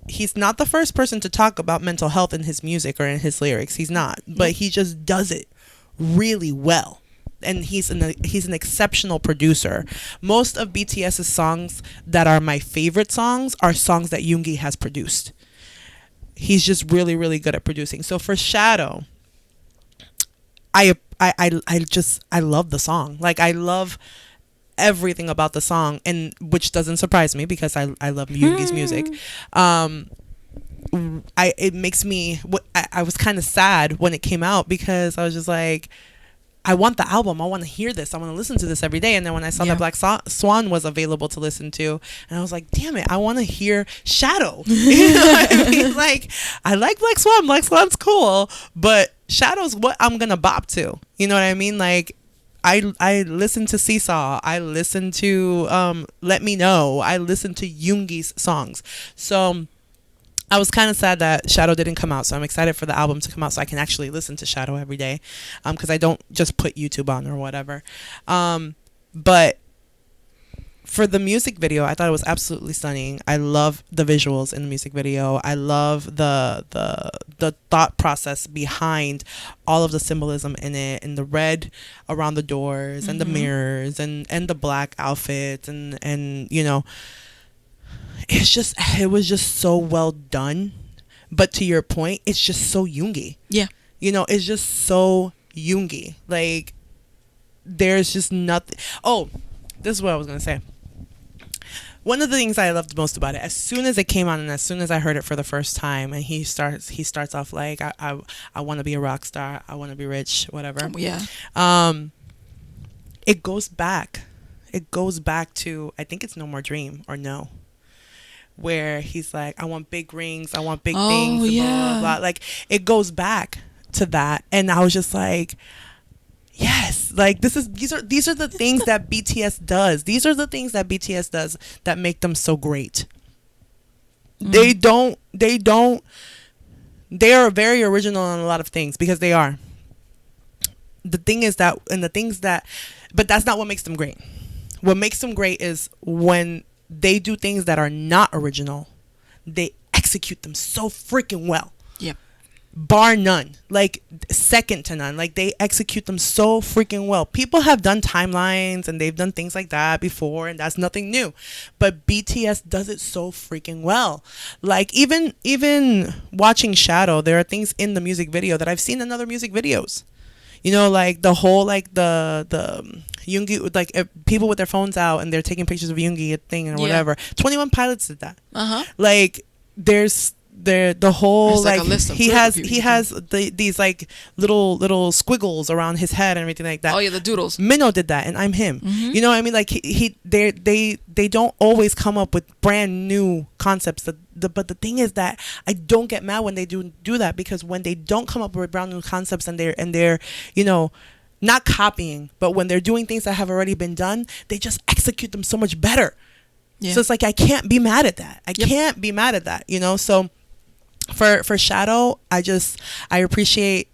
the first person to talk about mental health in his music or in his lyrics. He's not, but he just does it really well. And he's an exceptional producer. Most of BTS's songs that are my favorite songs are songs that Yoongi has produced. He's just really, really good at producing. So for Shadow, I love the song. Like, I love everything about the song, and which doesn't surprise me because I love Yoongi's music. It makes me, I was kind of sad when it came out because I was just like, I want the album. I want to hear this. I want to listen to this every day. And then when I saw that Black Swan was available to listen to, and I was like, damn it, I want to hear Shadow. You know what I mean? Like, I like Black Swan. Black Swan's cool, but Shadow's what I'm going to bop to. You know what I mean? Like, I listen to Seesaw. I listen to Let Me Know. I listen to Yoongi's songs. So I was kind of sad that Shadow didn't come out, so I'm excited for the album to come out so I can actually listen to Shadow every day, because I don't just put YouTube on or whatever. But for the music video, I thought it was absolutely stunning. I love the visuals in the music video. I love the thought process behind all of the symbolism in it, and the red around the doors and the mirrors and the black outfits and you know, it was just so well done. But to your point, it's just so Yoongi. Yeah. You know, it's just so Yoongi. Like, there's just nothing. Oh, this is what I was going to say. One of the things I loved most about it, as soon as it came on and as soon as I heard it for the first time, and he starts off like, I want to be a rock star. I want to be rich, whatever. Yeah. It goes back to, I think it's No More Dream or No, where he's like, I want big rings, I want big things, and blah, blah, blah. Like, it goes back to that, and I was just like, yes, like, these are the things that BTS does. These are the things that BTS does that make them so great. They are very original on a lot of things, because they are. The thing is that, but that's not what makes them great. What makes them great is when they do things that are not original, they execute them so freaking well. Yep. Bar none. Like, second to none. Like, they execute them so freaking well. People have done timelines and they've done things like that before, and that's nothing new. But BTS does it so freaking well. Like, even watching Shadow, there are things in the music video that I've seen in other music videos. You know, like the whole, like the Yoongi, like, if people with their phones out and they're taking pictures of Yoongi thing or whatever. 21 Pilots did that. Like, there's the whole, like, he has these like little squiggles around his head and everything like that. Oh yeah, the doodles. Minho did that, and I'm him. You know what I mean? Like, they don't always come up with brand new concepts. But the thing is that I don't get mad when they do that, because when they don't come up with brand new concepts and they're you know, not copying, but when they're doing things that have already been done, they just execute them so much better. Yeah. So it's like, I can't be mad at that. I can't be mad at that, you know? So for Shadow, I appreciate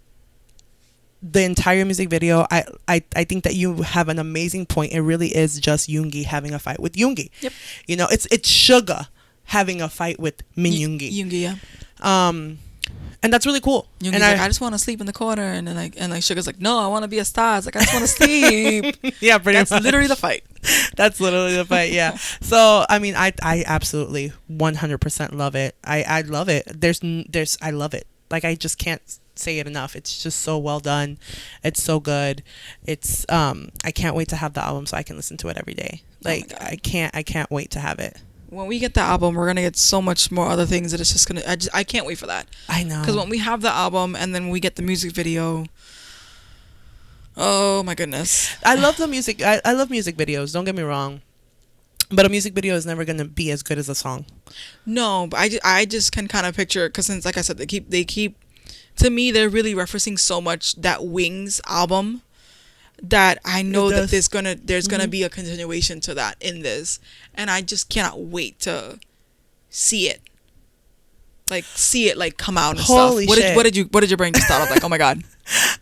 the entire music video. I think that you have an amazing point. It really is just Yoongi having a fight with Yoongi. Yep. You know, it's Suga having a fight with Min Yoongi. Yoongi, yeah. And that's really cool. Yoongi's and like, I just want to sleep in the corner, and then like Suga's like, no, I want to be a star. It's like, I just want to sleep. Yeah, pretty much. That's literally the fight. That's literally the fight. Yeah. So I mean, I absolutely 100% love it. I love it. There's I love it. Like I just can't say it enough. It's just so well done. It's so good. It's I can't wait to have the album so I can listen to it every day. Like I can't wait to have it. When we get the album, we're gonna get so much more other things that it's just gonna. I can't wait for that. I know. Because when we have the album and then we get the music video, oh my goodness. I love the music. I love music videos. Don't get me wrong. But a music video is never gonna be as good as a song. No, but I just can kind of picture, because since like I said, they keep to me they're really referencing so much that Wings album that I know that there's gonna be a continuation to that in this, and I just cannot wait to see it. Like come out and Holy stuff. shit. What did your brain just thought of? Like, oh my god.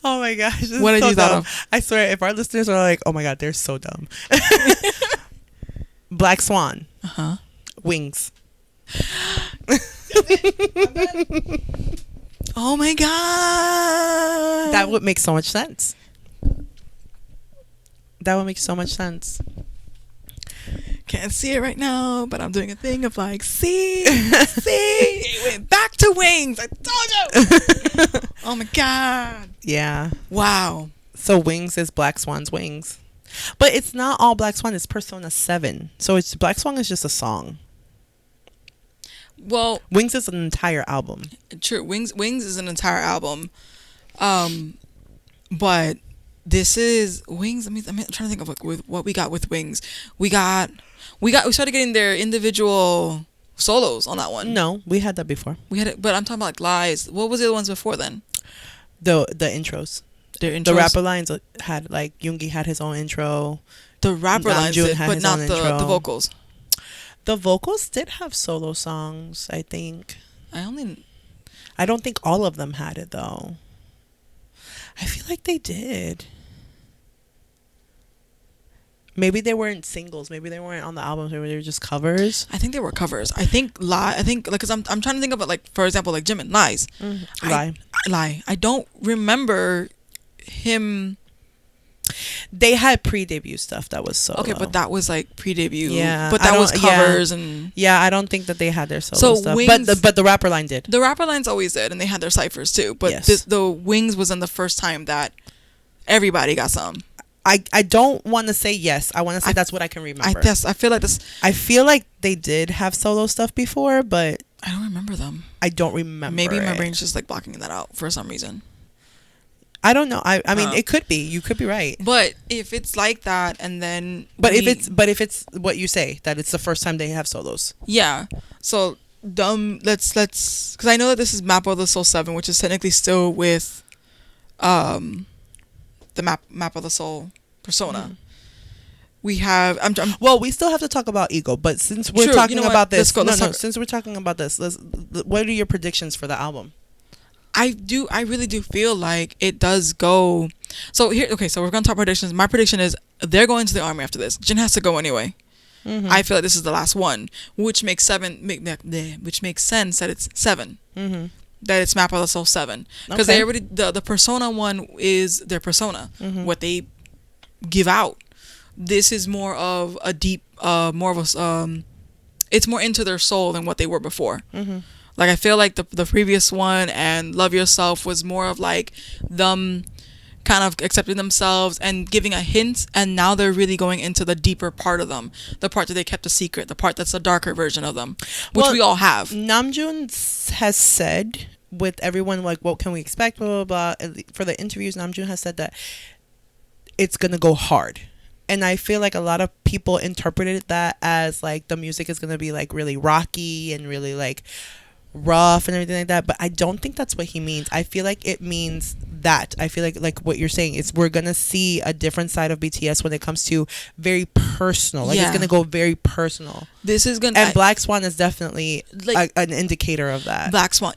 Oh my gosh. What did you thought dumb. of? I swear, if our listeners are like, oh my god, they're so dumb. Black Swan. Uh-huh. Wings. Oh my god. That would make so much sense. That would make so much sense. Can't see it right now, but I'm doing a thing of like, see, it went back to Wings. I told you. Oh my god. Yeah. Wow. So Wings is Black Swan's Wings. But it's not all Black Swan, it's Persona 7. So it's Black Swan is just a song. Well, Wings is an entire album. True. Wings is an entire album. But this is Wings. I'm trying to think of what we got with Wings. We started getting their individual solos on that one. No, we had that before. We had it, but I'm talking about like Lies. What was the other ones before then? The intros. Their intros. The rapper lines had like Yoongi had his own intro. The rapper lines did, but not the vocals. The vocals did have solo songs, I think. I don't think all of them had it though. I feel like they did. Maybe they weren't singles. Maybe they weren't on the albums. Maybe they were just covers. I think they were covers. I think like, because I'm trying to think of it, like, for example, like Jimin, Lies. Lie. I don't remember him. They had pre-debut stuff that was solo. Okay, but that was like pre-debut. Yeah, but that was covers and. Yeah, I don't think that they had their solo stuff. Wings, but the rapper line did. The rapper lines always did, and they had their ciphers too. But yes. The Wings wasn't the first time that everybody got some. I don't want to say yes. I want to say that's what I can remember. I feel like this. I feel like they did have solo stuff before, but I don't remember them. I don't remember. Maybe my brain's just like blocking that out for some reason. I don't know. I mean, it could be. You could be right. But if it's like that, and then if it's what you say, that it's the first time they have solos. Yeah. So let's because I know that this is Map of the Soul 7, which is technically still with the map of the Soul Persona. Mm-hmm. We have well, we still have to talk about Ego, but since we're talking about this, since we're talking about this, what are your predictions for the album? I really do feel like it does go. So we're gonna talk predictions. My prediction is they're going to the army after this. Jin has to go anyway. Mm-hmm. I feel like this is the last one, which makes sense that it's 7. Mm-hmm. That it's Map of the Soul 7, because they already the Persona one is their persona, what they give out. This is more of a deep, it's more into their soul than what they were before. Mm-hmm. Like I feel like the previous one and Love Yourself was more of like them kind of accepting themselves and giving a hint, and now they're really going into the deeper part of them, the part that they kept a secret, the part that's a darker version of them, which we all have. Namjoon has said, with everyone like, what can we expect, blah blah blah, for the interviews, Namjoon has said that it's gonna go hard, and I feel like a lot of people interpreted that as like the music is gonna be like really rocky and really like rough and everything like that, but I don't think that's what he means. I feel like it means that I feel like what you're saying is we're gonna see a different side of BTS when it comes to very personal. Like it's gonna go very personal. This is gonna, and Black Swan is definitely like an indicator of that. Black Swan,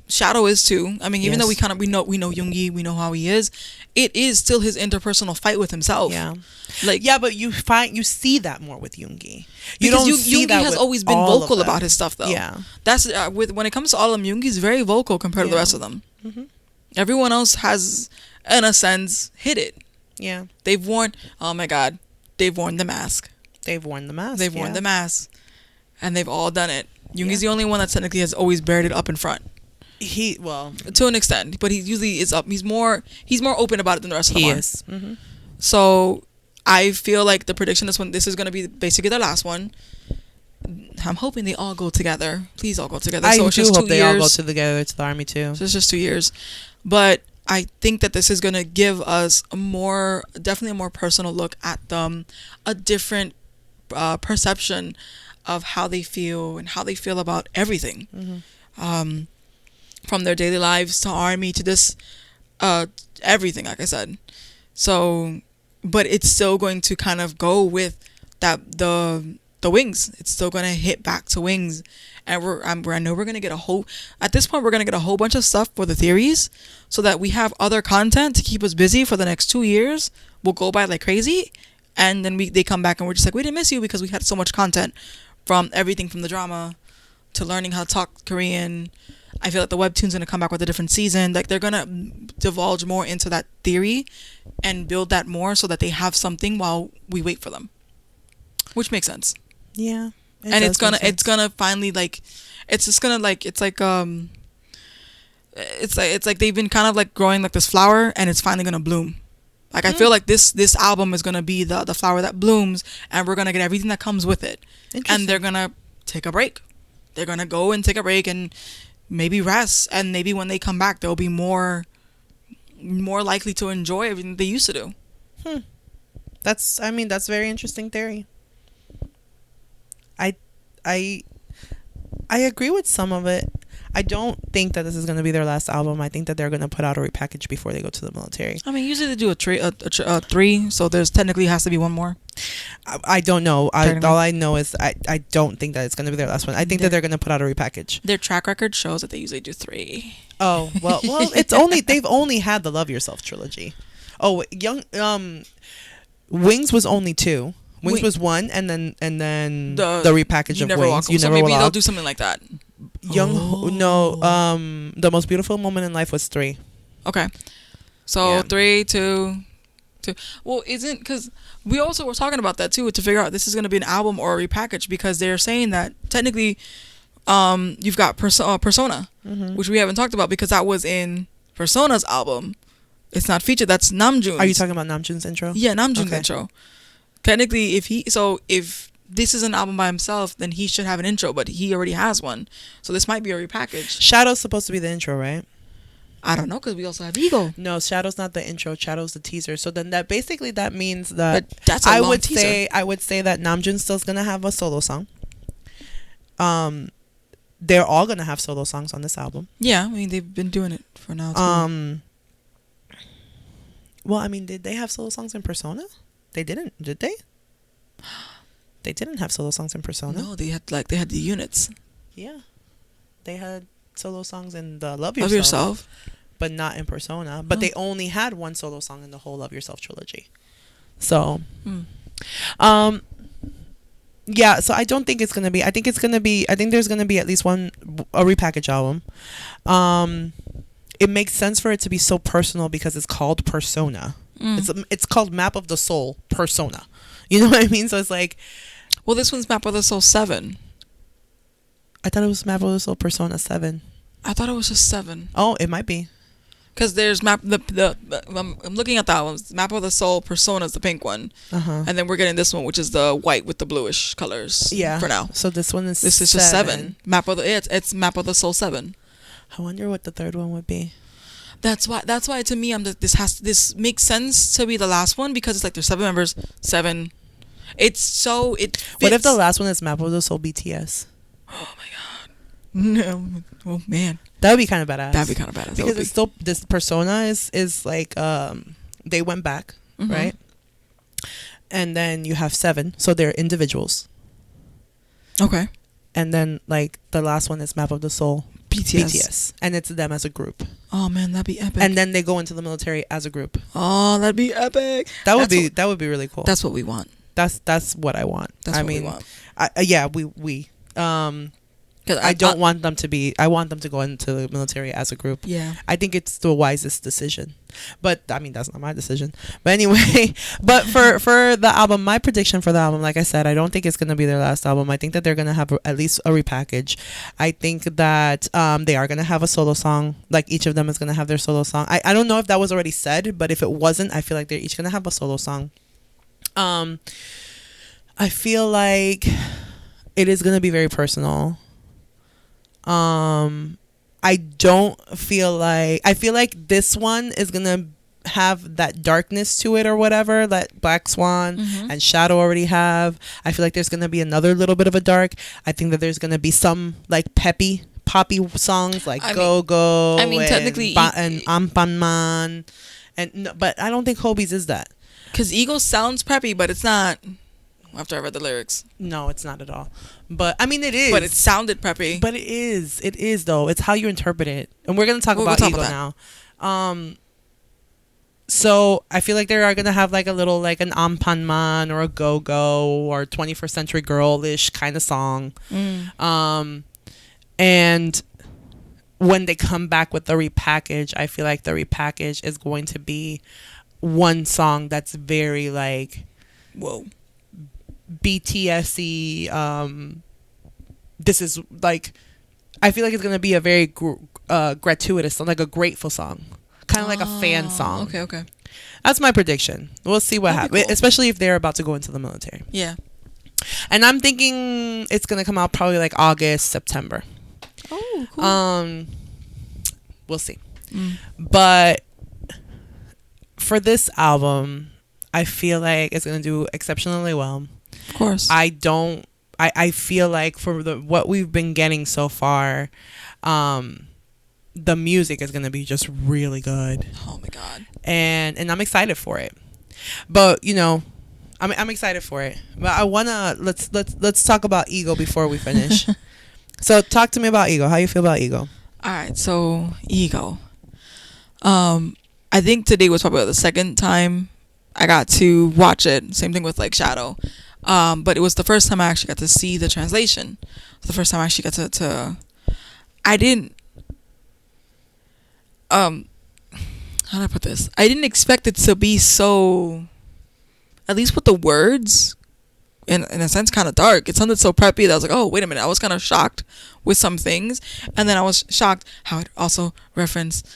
Shadow is too. I mean, even though we know Yoongi, we know how he is. It is still his interpersonal fight with himself. Yeah, like but you see that more with Yoongi. Yoongi has always been vocal about his stuff though. Yeah, that's when it comes to all of them, Yoongi's very vocal compared to the rest of them. Mm-hmm. Everyone else has, in a sense, hit it. Yeah, they've worn. Oh my god, they've worn the mask. They've worn the mask. They've worn the mask, and they've all done it. Yoongi's the only one that technically has always buried it up in front. Well, to an extent, but he usually is up. He's more open about it than the rest of them are. He is. Mm-hmm. So I feel like the prediction is when this is going to be basically their last one. I'm hoping they all go together. Please all go together. I so it's do just hope 2 they years. all go together to the army too. So it's just 2 years, but I think that this is going to give us definitely a more personal look at them, a different perception of how they feel and how they feel about everything. Mm-hmm. From their daily lives to army to this, everything, like I said. So, but it's still going to kind of go with that, the wings. It's still going to hit back to wings. And I know we're going to get at this point, we're going to get a whole bunch of stuff for the theories so that we have other content to keep us busy for the next 2 years. We'll go by like crazy. And then they come back and we're just like, we didn't miss you because we had so much content from everything from the drama to learning how to talk Korean. I feel like the webtoon's going to come back with a different season. Like they're going to divulge more into that theory and build that more so that they have something while we wait for them, which makes sense. Yeah. And it's gonna finally like, it's just gonna like, it's like they've been kind of like growing like this flower and it's finally gonna bloom. Like I feel like this album is gonna be the flower that blooms and we're gonna get everything that comes with it. And they're gonna take a break. They're gonna go and take a break and maybe rest, and maybe when they come back they'll be more likely to enjoy everything they used to do. That's very interesting theory. I agree with some of it. I don't think that this is going to be their last album. I think that they're going to put out a repackage before they go to the military. I mean, usually they do a three, so there's technically has to be one more. I don't know. All I know is I don't think that it's going to be their last one. I think that they're going to put out a repackage. Their track record shows that they usually do 3. Oh, well, they've only had the Love Yourself trilogy. Oh, Wings was only 2. Wings was 1, and then the repackage of Wings. You so Never maybe Will they'll Out. do something like that. The Most Beautiful Moment in Life was 3. Okay, so 3, 2. Well, isn't, because we also were talking about that too, to figure out this is going to be an album or a repackage, because they're saying that technically, you've got Persona, which we haven't talked about because that was in Persona's album. It's not featured. That's Namjoon's. Are you talking about Namjoon's intro? Yeah, Namjoon's intro. Technically, if this is an album by himself, then he should have an intro, but he already has one. So this might be a repackage. Shadow's supposed to be the intro, right? I don't know, because we also have Ego. No, Shadow's not the intro. Shadow's the teaser. So then that means that but that's a long teaser. I would say that Namjoon still's gonna have a solo song. They're all gonna have solo songs on this album. Yeah, I mean they've been doing it for now too. Well, I mean, did they have solo songs in Persona? They didn't, did they? They didn't have solo songs in Persona. No, they had the units. Yeah, they had solo songs in the Love Yourself. Yourself, but not in Persona. But they only had one solo song in the whole Love Yourself trilogy. So, yeah. So I don't think it's gonna be. I think there's gonna be at least a repackage album. It makes sense for it to be so personal because it's called Persona. It's called Map of the Soul Persona. You know what I mean? So it's like, well, this one's Map of the Soul 7. I thought it was Map of the Soul Persona 7. I thought it was just 7. Oh, it might be. Because there's I'm looking at that one. Map of the Soul Persona is the pink one, and then we're getting this one, which is the white with the bluish colors. Yeah. For now. So this one is. This is just 7. It's Map of the Soul 7. I wonder what the third one would be. That's why to me this makes sense to be the last one, because it's like there's 7 members, 7. It fits. What if the last one is Map of the Soul BTS? Oh my god. No. Oh man. That would be kind of badass. Because it's still, this Persona is like they went back, right? And then you have 7, so they're individuals. Okay. And then like the last one is Map of the Soul BTS, and it's them as a group. Oh man, that'd be epic. And then they go into the military as a group. Oh, that'd be epic. That would be really cool. That's what we want. That's what I want. That's what we want. 'Cause I don't want them to be. I want them to go into the military as a group. Yeah. I think it's the wisest decision. But I mean, that's not my decision. But anyway, but for the album, my prediction for the album, like I said, I don't think it's gonna be their last album. I think that they're gonna have at least a repackage. I think that they are gonna have a solo song. Like each of them is gonna have their solo song. I don't know if that was already said, but if it wasn't, I feel like they're each gonna have a solo song. I feel like it is gonna be very personal. I feel like this one is gonna have that darkness to it or whatever that Black Swan and Shadow already have. I feel like there's gonna be another little bit of a dark. I think that there's gonna be some like peppy poppy songs like Go I mean technically and Ampanman but I don't think Hobie's is that. Because Eagle sounds preppy, but it's not. After I read the lyrics, no, it's not at all. But I mean, it is. But it sounded preppy. But it is though. It's how you interpret it, and we're gonna talk about Eagle now. So I feel like they are gonna have like a little like an Ampanman or a Go Go or 21st Century Girl-ish kind of song. And when they come back with the repackage, I feel like the repackage is going to be one song that's very like, whoa, BTS-y. This is like, I feel like it's gonna be a very gratuitous song, like a grateful song, kind of like a fan song. Okay. That's my prediction. We'll see what happens, cool. Especially if they're about to go into the military. Yeah. And I'm thinking it's gonna come out probably like August, September. Oh, cool. We'll see. But for this album, I feel like it's gonna do exceptionally well. Of course. I feel like for what we've been getting so far, the music is gonna be just really good. Oh my god. And I'm excited for it. But you know, I'm excited for it. But I wanna let's talk about Ego before we finish. So talk to me about Ego. How you feel about Ego? All right, so Ego. I think today was probably the second time I got to watch it. Same thing with like Shadow. But it was the first time I actually got to see the translation. It was the first time I actually got to I didn't how do I put this? I didn't expect it to be so, at least with the words, in a sense, kind of dark. It sounded so preppy that I was like, oh, wait a minute. I was kind of shocked with some things. And then I was shocked how it also referenced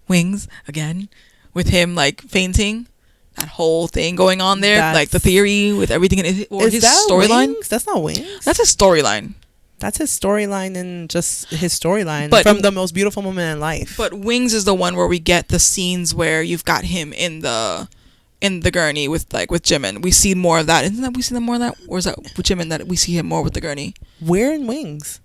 Wings again, with him like fainting. That whole thing going on there, like the theory with everything in it, or his storyline. That's not Wings. That's his storyline. That's his storyline and just his storyline from the most beautiful moment in life. But Wings is the one where we get the scenes where you've got him in the gurney with Jimin. We see more of that. Isn't that we see more of that, or is that with Jimin that we see him more with the gurney? Where in Wings?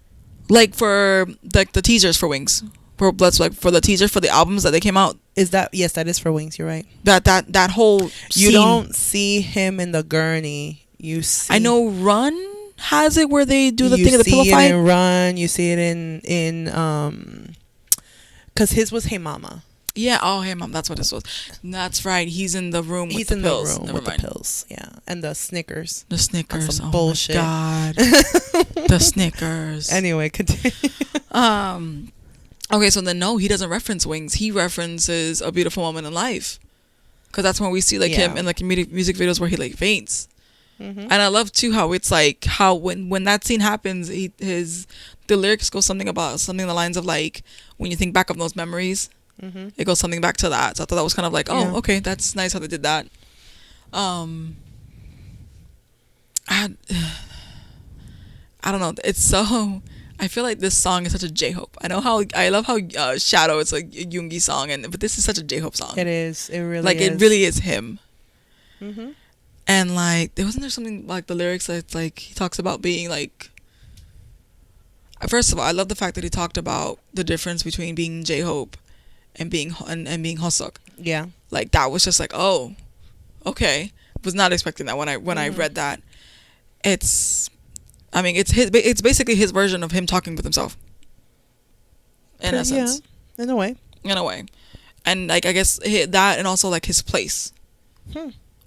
Like for like the teasers for Wings. For the teaser for the albums that they came out. Is that, yes, that is for Wings, you're right. That whole scene. You don't see him in the gurney. You see, I know Run has it where they do the thing of the pillow fight. You see it in Run, you see it in cuz his was Hey Mama. Yeah, oh Hey Mom, that's what this was. That's right. He's in the room with the pills. The pills, yeah. And the Snickers. The Snickers. Oh bullshit. My God. The Snickers. Anyway, continue. Okay, so then no, he doesn't reference Wings. He references A Beautiful Moment in Life, because that's when we see like him in like music videos where he like faints. And I love too how it's like how when that scene happens, the lyrics go something along the lines of like, when you think back of those memories, it goes something back to that. So I thought that was kind of like, oh, okay, that's nice how they did that. I don't know. It's so. I feel like this song is such a J-Hope. I love how Shadow is like a Yoongi song, but this is such a J-Hope song. It is. It really like is. It really is him. And like, wasn't there something like the lyrics that like he talks about being like. First of all, I love the fact that he talked about the difference between being J-Hope and being Hoseok. Yeah. Like that was just like, oh, okay. Was not expecting that when I read that. It's basically his version of him talking with himself. In essence. Yeah, in a way. And like, I guess that, and also like his place.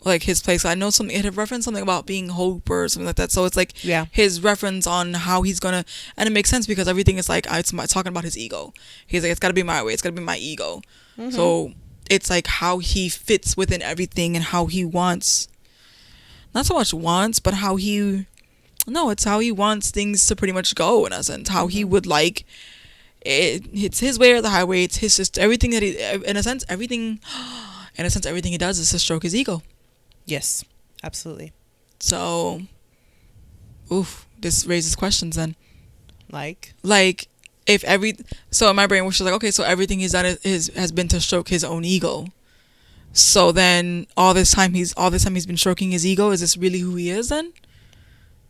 like his place. I know something, it had referenced something about being hope or something like that. So it's like Yeah. his reference on how he's gonna, and it makes sense because everything is like it's talking about his ego. He's like, it's gotta be my way, it's gotta be my ego. So it's like how he fits within everything and how he wants, not so much wants, but how he, no, it's how he wants things to pretty much go in a sense. How he would like it, it's his way or the highway. It's his, just everything that he, in a sense, everything he does is to stroke his ego. Yes, absolutely. So, oof, this raises questions then. Like If so in my brain, which is like, okay, so everything he's done has been to stroke his own ego. So then all this time he's been stroking his ego. Is this really who he is then?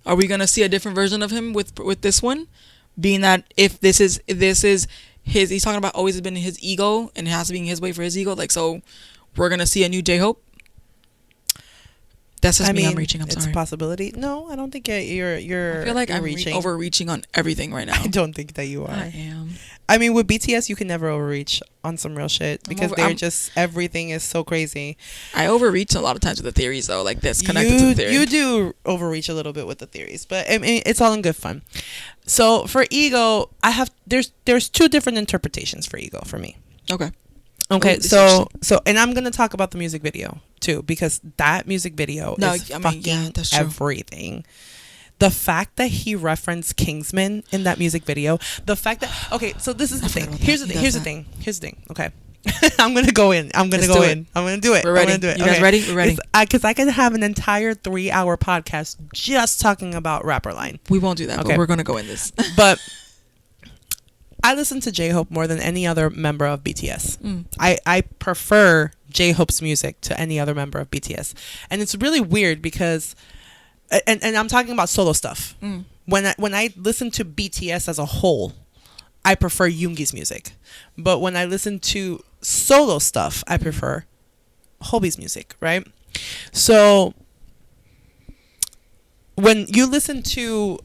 Are we gonna see a different version of him with this one? Being that if this is his, he's talking about always has been his ego and it has to be his way for his ego. Like, so we're gonna see a new J-Hope. That's just me. I'm reaching. I'm sorry. It's a possibility. No, I don't think you're. I feel like you're I'm reaching. overreaching on everything right now. I don't think that you are. I am. I mean, with BTS, you can never overreach on some real shit because everything is so crazy. I overreach a lot of times with the theories though, like this connected to the theory. You do overreach a little bit with the theories, but I mean, it's all in good fun. So for ego, there's two different interpretations for ego for me. Okay. Okay, so and I'm gonna talk about the music video too because that music video is fucking everything. The fact that he referenced Kingsman in that music video, the fact that so this is the thing. Here's the thing. Okay, I'm gonna go in. I'm gonna do it. We're ready. You guys ready? We're ready. Because I can have an entire 3-hour podcast just talking about Rapperline. We won't do that. Okay. But we're gonna go in this. But I listen to J-Hope more than any other member of BTS. I prefer J-Hope's music to any other member of BTS. And it's really weird because, and I'm talking about solo stuff. When I listen to BTS as a whole, I prefer Yoongi's music. But when I listen to solo stuff, I prefer Hobi's music, right? So when you listen to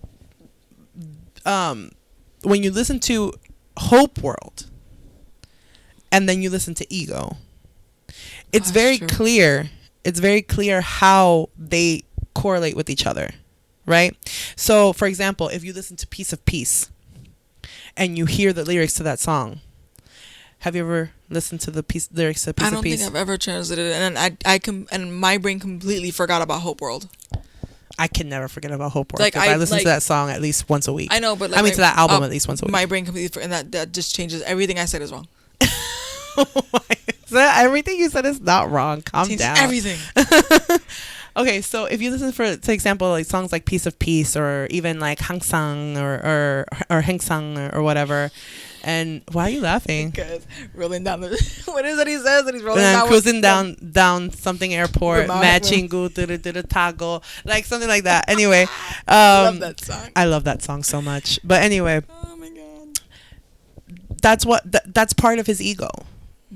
Hope World and then you listen to Ego, it's very clear how they correlate with each other, right? So for example, if you listen to Piece of Peace and you hear the lyrics to that song, have you ever listened to the lyrics to Piece of Peace? I don't think I've ever translated it, and my brain completely forgot about Hope World. I can never forget about Hope World. Like I listen to that song at least once a week. I know, but to that album at least once a week. My brain completely, and that just changes everything I said is wrong. Everything you said is not wrong. Calm down. Everything. Okay, so if you listen for example, like songs like Piece of Peace or even like Hangsang or Hangsang or whatever. And why are you laughing? Because rolling down the what is it he says that he's rolling down? Cruising down something airport, matching go to the tago, like something like that. Anyway, I love that song. I love that song so much. But anyway, oh my god, that's part of his ego.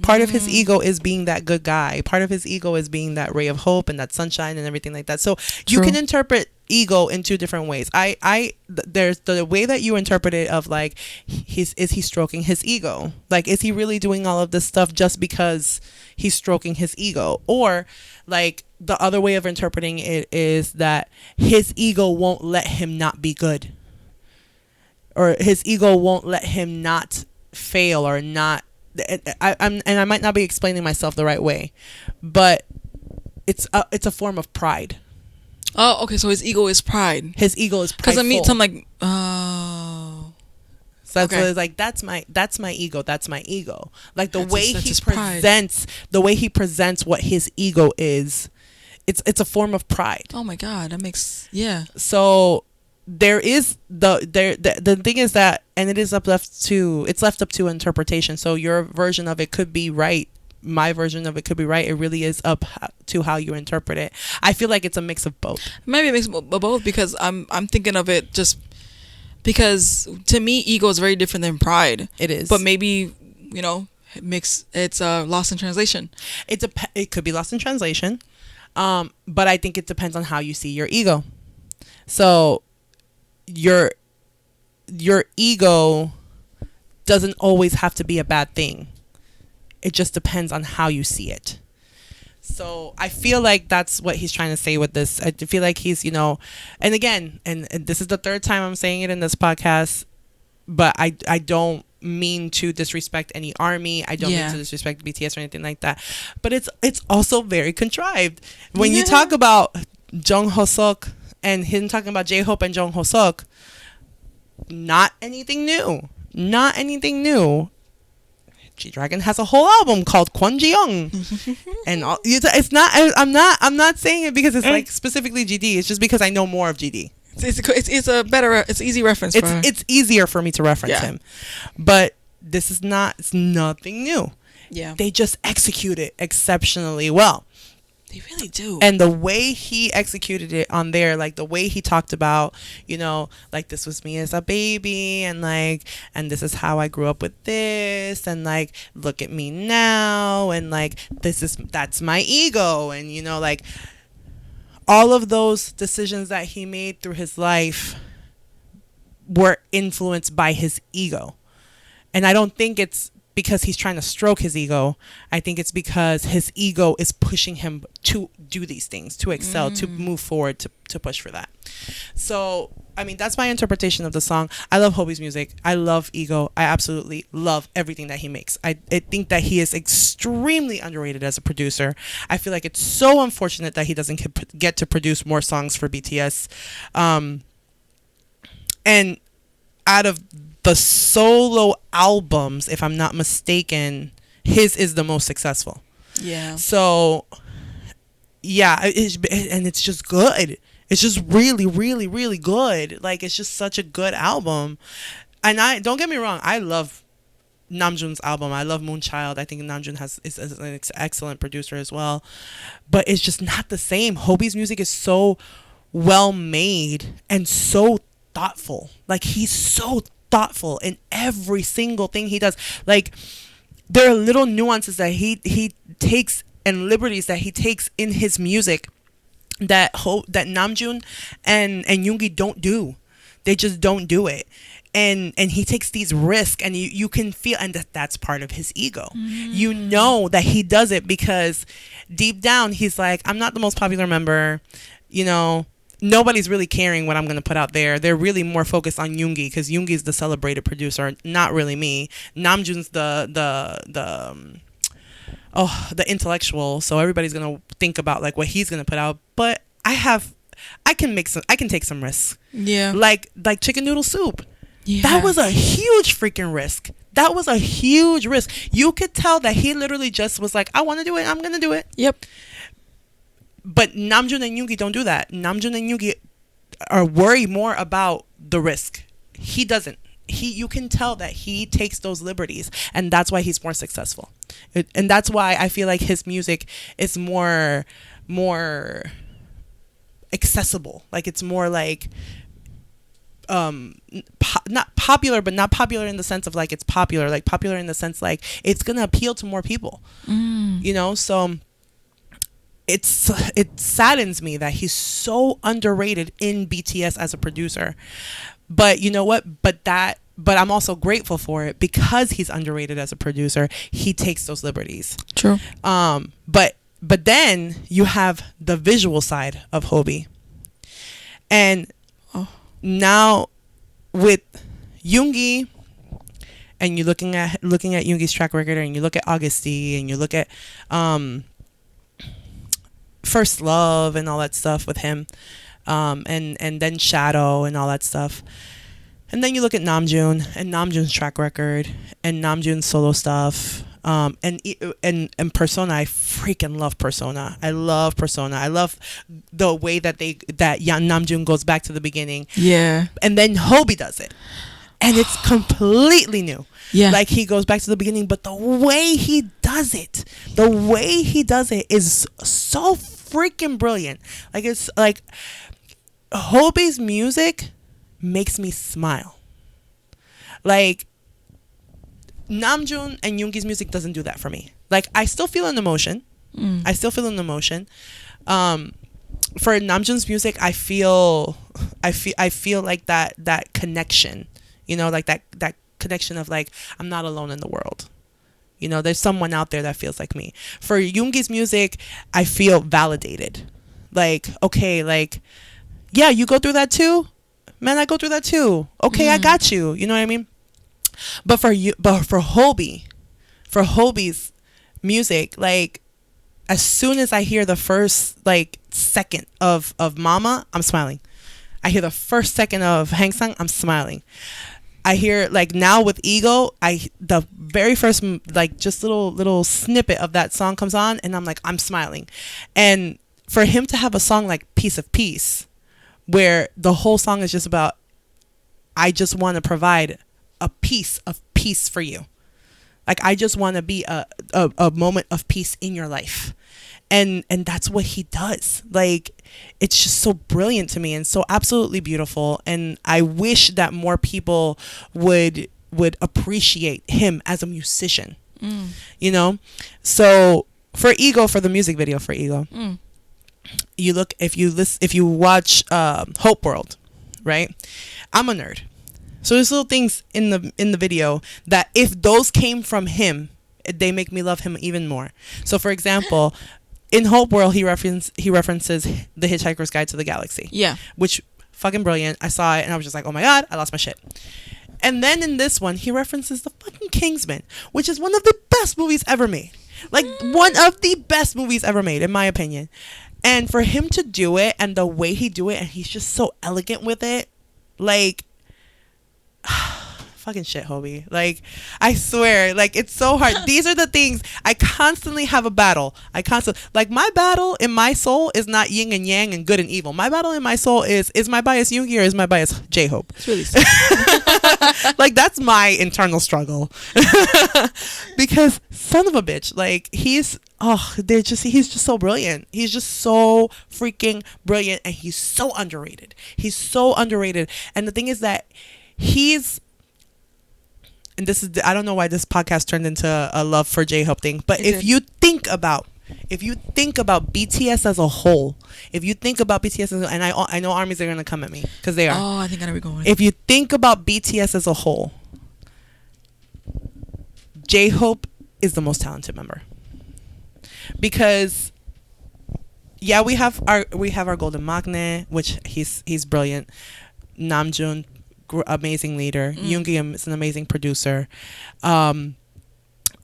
Part of his ego is being that good guy. Part of his ego is being that ray of hope and that sunshine and everything like that. So you can interpret ego in two different ways. There's the way that you interpret it of like, is he stroking his ego? Like, is he really doing all of this stuff just because he's stroking his ego? Or like the other way of interpreting it is that his ego won't let him not be good, or his ego won't let him not fail or not. I might not be explaining myself the right way, but it's a form of pride. Oh, okay. So his ego is pride. His ego is prideful. Because I'm like, oh. So that's okay. Like that's my ego. That's my ego. Like the way he presents what his ego is, it's a form of pride. Oh my god, that makes So there is the thing is that, and it is left up to interpretation. So your version of it could be right, my version of it could be right. It really is up to how you interpret it. I feel like it's a mix of both. Maybe a mix of both, because I'm thinking of it just because to me ego is very different than pride. It is, but maybe it's lost in translation. It could be lost in translation, but I think it depends on how you see your ego. So your ego doesn't always have to be a bad thing. It just depends on how you see it. So I feel like that's what he's trying to say with this. I feel like he's, and again, and this is the third time I'm saying it in this podcast, but I don't mean to disrespect any army. I don't mean to disrespect BTS or anything like that. But it's also very contrived. When you talk about Jung Ho-suk and him talking about J-Hope and Jung Ho-suk, not anything new. Not anything new. G-Dragon has a whole album called Kwon Ji-young. And it's not, I'm not saying it because it's like specifically GD. It's just because I know more of GD. It's a better, it's easy reference. It's easier for me to reference him. But this is not, it's nothing new. Yeah. They just execute it exceptionally well. They really do. And the way he executed it on there, like the way he talked about, like this was me as a baby, and and this is how I grew up with this, and like look at me now, and like that's my ego, and like all of those decisions that he made through his life were influenced by his ego. And I don't think it's because he's trying to stroke his ego. I think it's because his ego is pushing him to do these things, to excel, to move forward, to push for that. So, I mean, that's my interpretation of the song. I love Hobie's music. I love Ego. I absolutely love everything that he makes. I think that he is extremely underrated as a producer. I feel like it's so unfortunate that he doesn't get to produce more songs for BTS. And out of the solo albums, if I'm not mistaken, his is the most successful. Yeah. So, yeah, and it's just good. It's just really, really, really good. Like, it's just such a good album. And don't get me wrong, I love Namjoon's album. I love Moonchild. I think Namjoon is an excellent producer as well. But it's just not the same. Hobie's music is so well made and so thoughtful. Like, he's so thoughtful in every single thing he does. Like, there are little nuances that he takes and liberties that he takes in his music that Namjoon and Yoongi don't do. They just don't do it. And he takes these risks, and you can feel, and that's part of his ego. You know that he does it because deep down he's like, I'm not the most popular member, nobody's really caring what I'm going to put out there. They're really more focused on Yoongi because Yoongi's the celebrated producer, not really me. Namjoon's the intellectual, so everybody's going to think about like what he's going to put out. But I can take some risks. Yeah. Like chicken noodle soup. Yeah. That was a huge freaking risk. That was a huge risk. You could tell that he literally just was like, I want to do it. I'm going to do it. Yep. But Namjoon and Yoongi don't do that. Namjoon and Yoongi are worried more about the risk. He doesn't. You can tell that he takes those liberties, and that's why he's more successful. And that's why I feel like his music is more accessible. Like, it's more like not popular, but not popular in the sense of like it's popular. Like, popular in the sense like it's gonna appeal to more people. So it saddens me that he's so underrated in BTS as a producer. But you know what? But I'm also grateful for it because he's underrated as a producer. He takes those liberties. True. But then you have the visual side of Hobie. And now with Yoongi, and you're looking at Yoongi's track record, and you look at Augusty, and you look at First Love and all that stuff with him, and then Shadow and all that stuff. And then you look at Namjoon and Namjoon's track record and Namjoon's solo stuff, and Persona. I freaking love Persona. I love Persona. I love the way that Namjoon goes back to the beginning. Yeah. And then Hobie does it, and it's completely new. Yeah. Like, he goes back to the beginning, but the way he does it is so freaking brilliant. Like, it's like Hobie's music makes me smile. Like, Namjoon and Yoongi's music doesn't do that for me. Like, I still feel an emotion. For Namjoon's music, I feel like that connection, like that connection of like, I'm not alone in the world. You know, there's someone out there that feels like me. For Yoongi's music, I feel validated. Like, okay, like, yeah, you go through that too? Man, I go through that too. Okay, I got you. You know what I mean? But for Hobie's music, like, as soon as I hear the first, like, second of Mama, I'm smiling. I hear the first second of Hangsang, I'm smiling. I hear, like, now with Ego, the very first, like, just little snippet of that song comes on, and I'm like, I'm smiling. And for him to have a song like Piece of Peace, where the whole song is just about, I just want to provide a piece of peace for you. Like, I just want to be a moment of peace in your life. And that's what he does. Like, it's just so brilliant to me and so absolutely beautiful. And I wish that more people would appreciate him as a musician. You know? So for Ego, for the music video for Ego, you look, if you watch Hope World, right? I'm a nerd. So there's little things in the video that if those came from him, they make me love him even more. So for example, in Hope World, he references The Hitchhiker's Guide to the Galaxy. Yeah. Which, fucking brilliant. I saw it and I was just like, oh my God, I lost my shit. And then in this one, he references the fucking Kingsman, which is one of the best movies ever made. Like, one of the best movies ever made, in my opinion. And for him to do it and the way he do it, and he's just so elegant with it, like, fucking shit, Hobie. Like, I swear, like, it's so hard. These are the things I constantly have a battle. Like, my battle in my soul is not yin and yang and good and evil. My battle in my soul is my bias Yoongi or is my bias J-Hope? It's really sad. Like, that's my internal struggle. Because son of a bitch, like, he's just so brilliant. He's just so freaking brilliant, and he's so underrated. And the thing is that and this is, I don't know why this podcast turned into a love for J-Hope thing, but if you think about BTS as a whole, and I know armies are going to come at me because they are. Oh, I think I know where we're going. If you think about BTS as a whole, J-Hope is the most talented member. Because yeah, we have our golden magne, which he's brilliant. Namjoon, amazing leader. Yoongi is an amazing producer.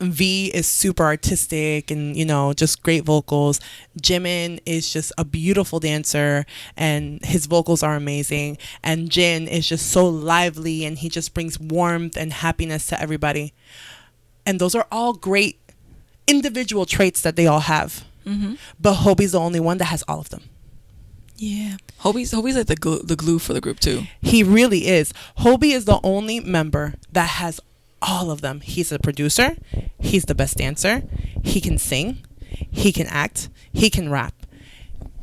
V is super artistic and, you know, just great vocals. Jimin is just a beautiful dancer and his vocals are amazing. And Jin is just so lively and he just brings warmth and happiness to everybody. And those are all great individual traits that they all have. But Hobie's the only one that has all of them. Yeah. Hobie's like the glue for the group too. He really is. Hobie is the only member that has all of them. He's a producer. He's the best dancer. He can sing. He can act. He can rap.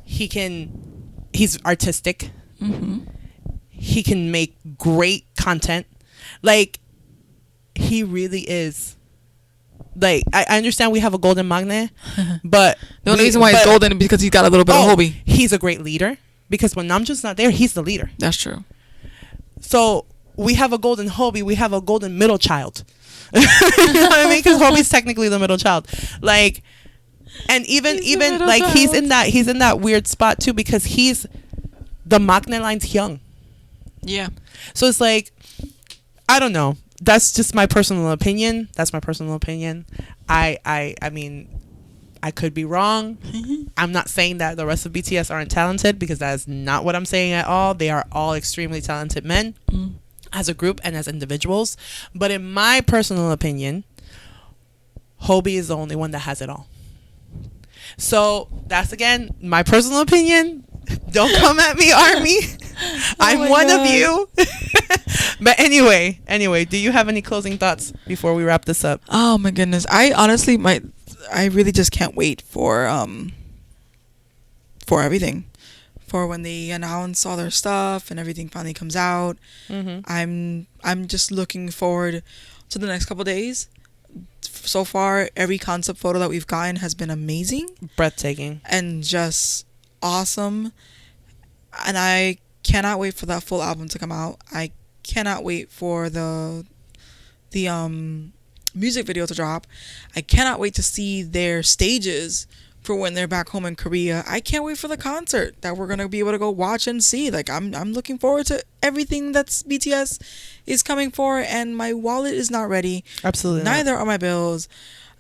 He's artistic. He can make great content. Like, he really is. Like, I understand we have a golden magne, but the only reason why he's golden is because he's got a little bit of Hobie. He's a great leader because when Namjoon's not there, he's the leader. That's true. So we have a golden Hobie. We have a golden middle child. You know what I mean? Because Hobie's technically the middle child. Like, and even like child. he's in that weird spot too because the magne line's young. Yeah. So it's like, I don't know. That's just my personal opinion. I mean, I could be wrong. I'm not saying that the rest of BTS aren't talented because that is not what I'm saying at all. They are all extremely talented men as a group and as individuals. But in my personal opinion, Hobie is the only one that has it all. So that's, again, my personal opinion. Don't come at me, Army. I'm one of you. But anyway, do you have any closing thoughts before we wrap this up? Oh my goodness. I really just can't wait for everything. For when they announce all their stuff and everything finally comes out. I'm just looking forward to the next couple of days. So far, every concept photo that we've gotten has been amazing. Breathtaking. And just awesome. And I cannot wait for that full album to come out. I cannot wait for the music video to drop. I cannot wait to see their stages for when they're back home in Korea. I can't wait for the concert that we're gonna be able to go watch and see. Like I'm looking forward to everything that's BTS is coming for, and my wallet is not ready. Absolutely. Neither are my bills.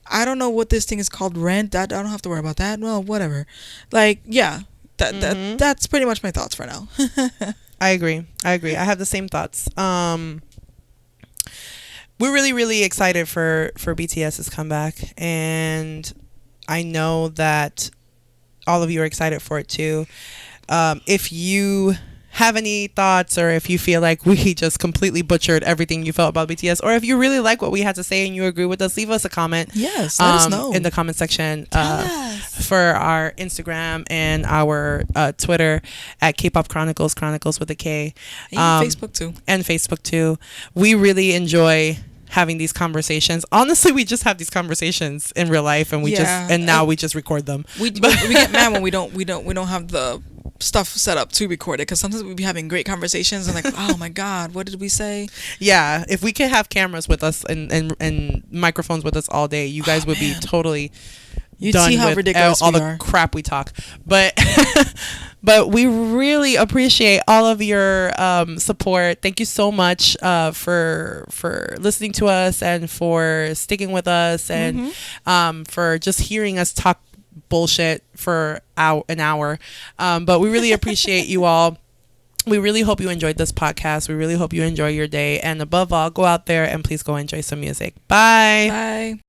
I don't know what this thing is called, rent. That I don't have to worry about that. Well, whatever. Like, yeah. That's pretty much my thoughts for now. I agree. I have the same thoughts. We're really, really excited for BTS's comeback, and I know that all of you are excited for it too. If you have any thoughts, or if you feel like we just completely butchered everything you felt about BTS, or if you really like what we had to say and you agree with us, leave us a comment. Yes, let us know in the comment section for our Instagram and our Twitter at Kpop Chronicles with a K, and Facebook too. We really enjoy having these conversations. Honestly, we just have these conversations in real life, and we now we just record them. We get mad when we don't have the stuff set up to record it, because sometimes we'd be having great conversations and like, oh my god, what did we say? Yeah, if we could have cameras with us and microphones with us all day, you guys would be totally You'd done see how with ridiculous all we the are. crap we talk. But but we really appreciate all of your support. Thank you so much for listening to us, and for sticking with us, and for just hearing us talk bullshit for an hour. But we really appreciate you all. We really hope you enjoyed this podcast. We really hope you enjoy your day, and above all, go out there and please go enjoy some music. Bye. Bye.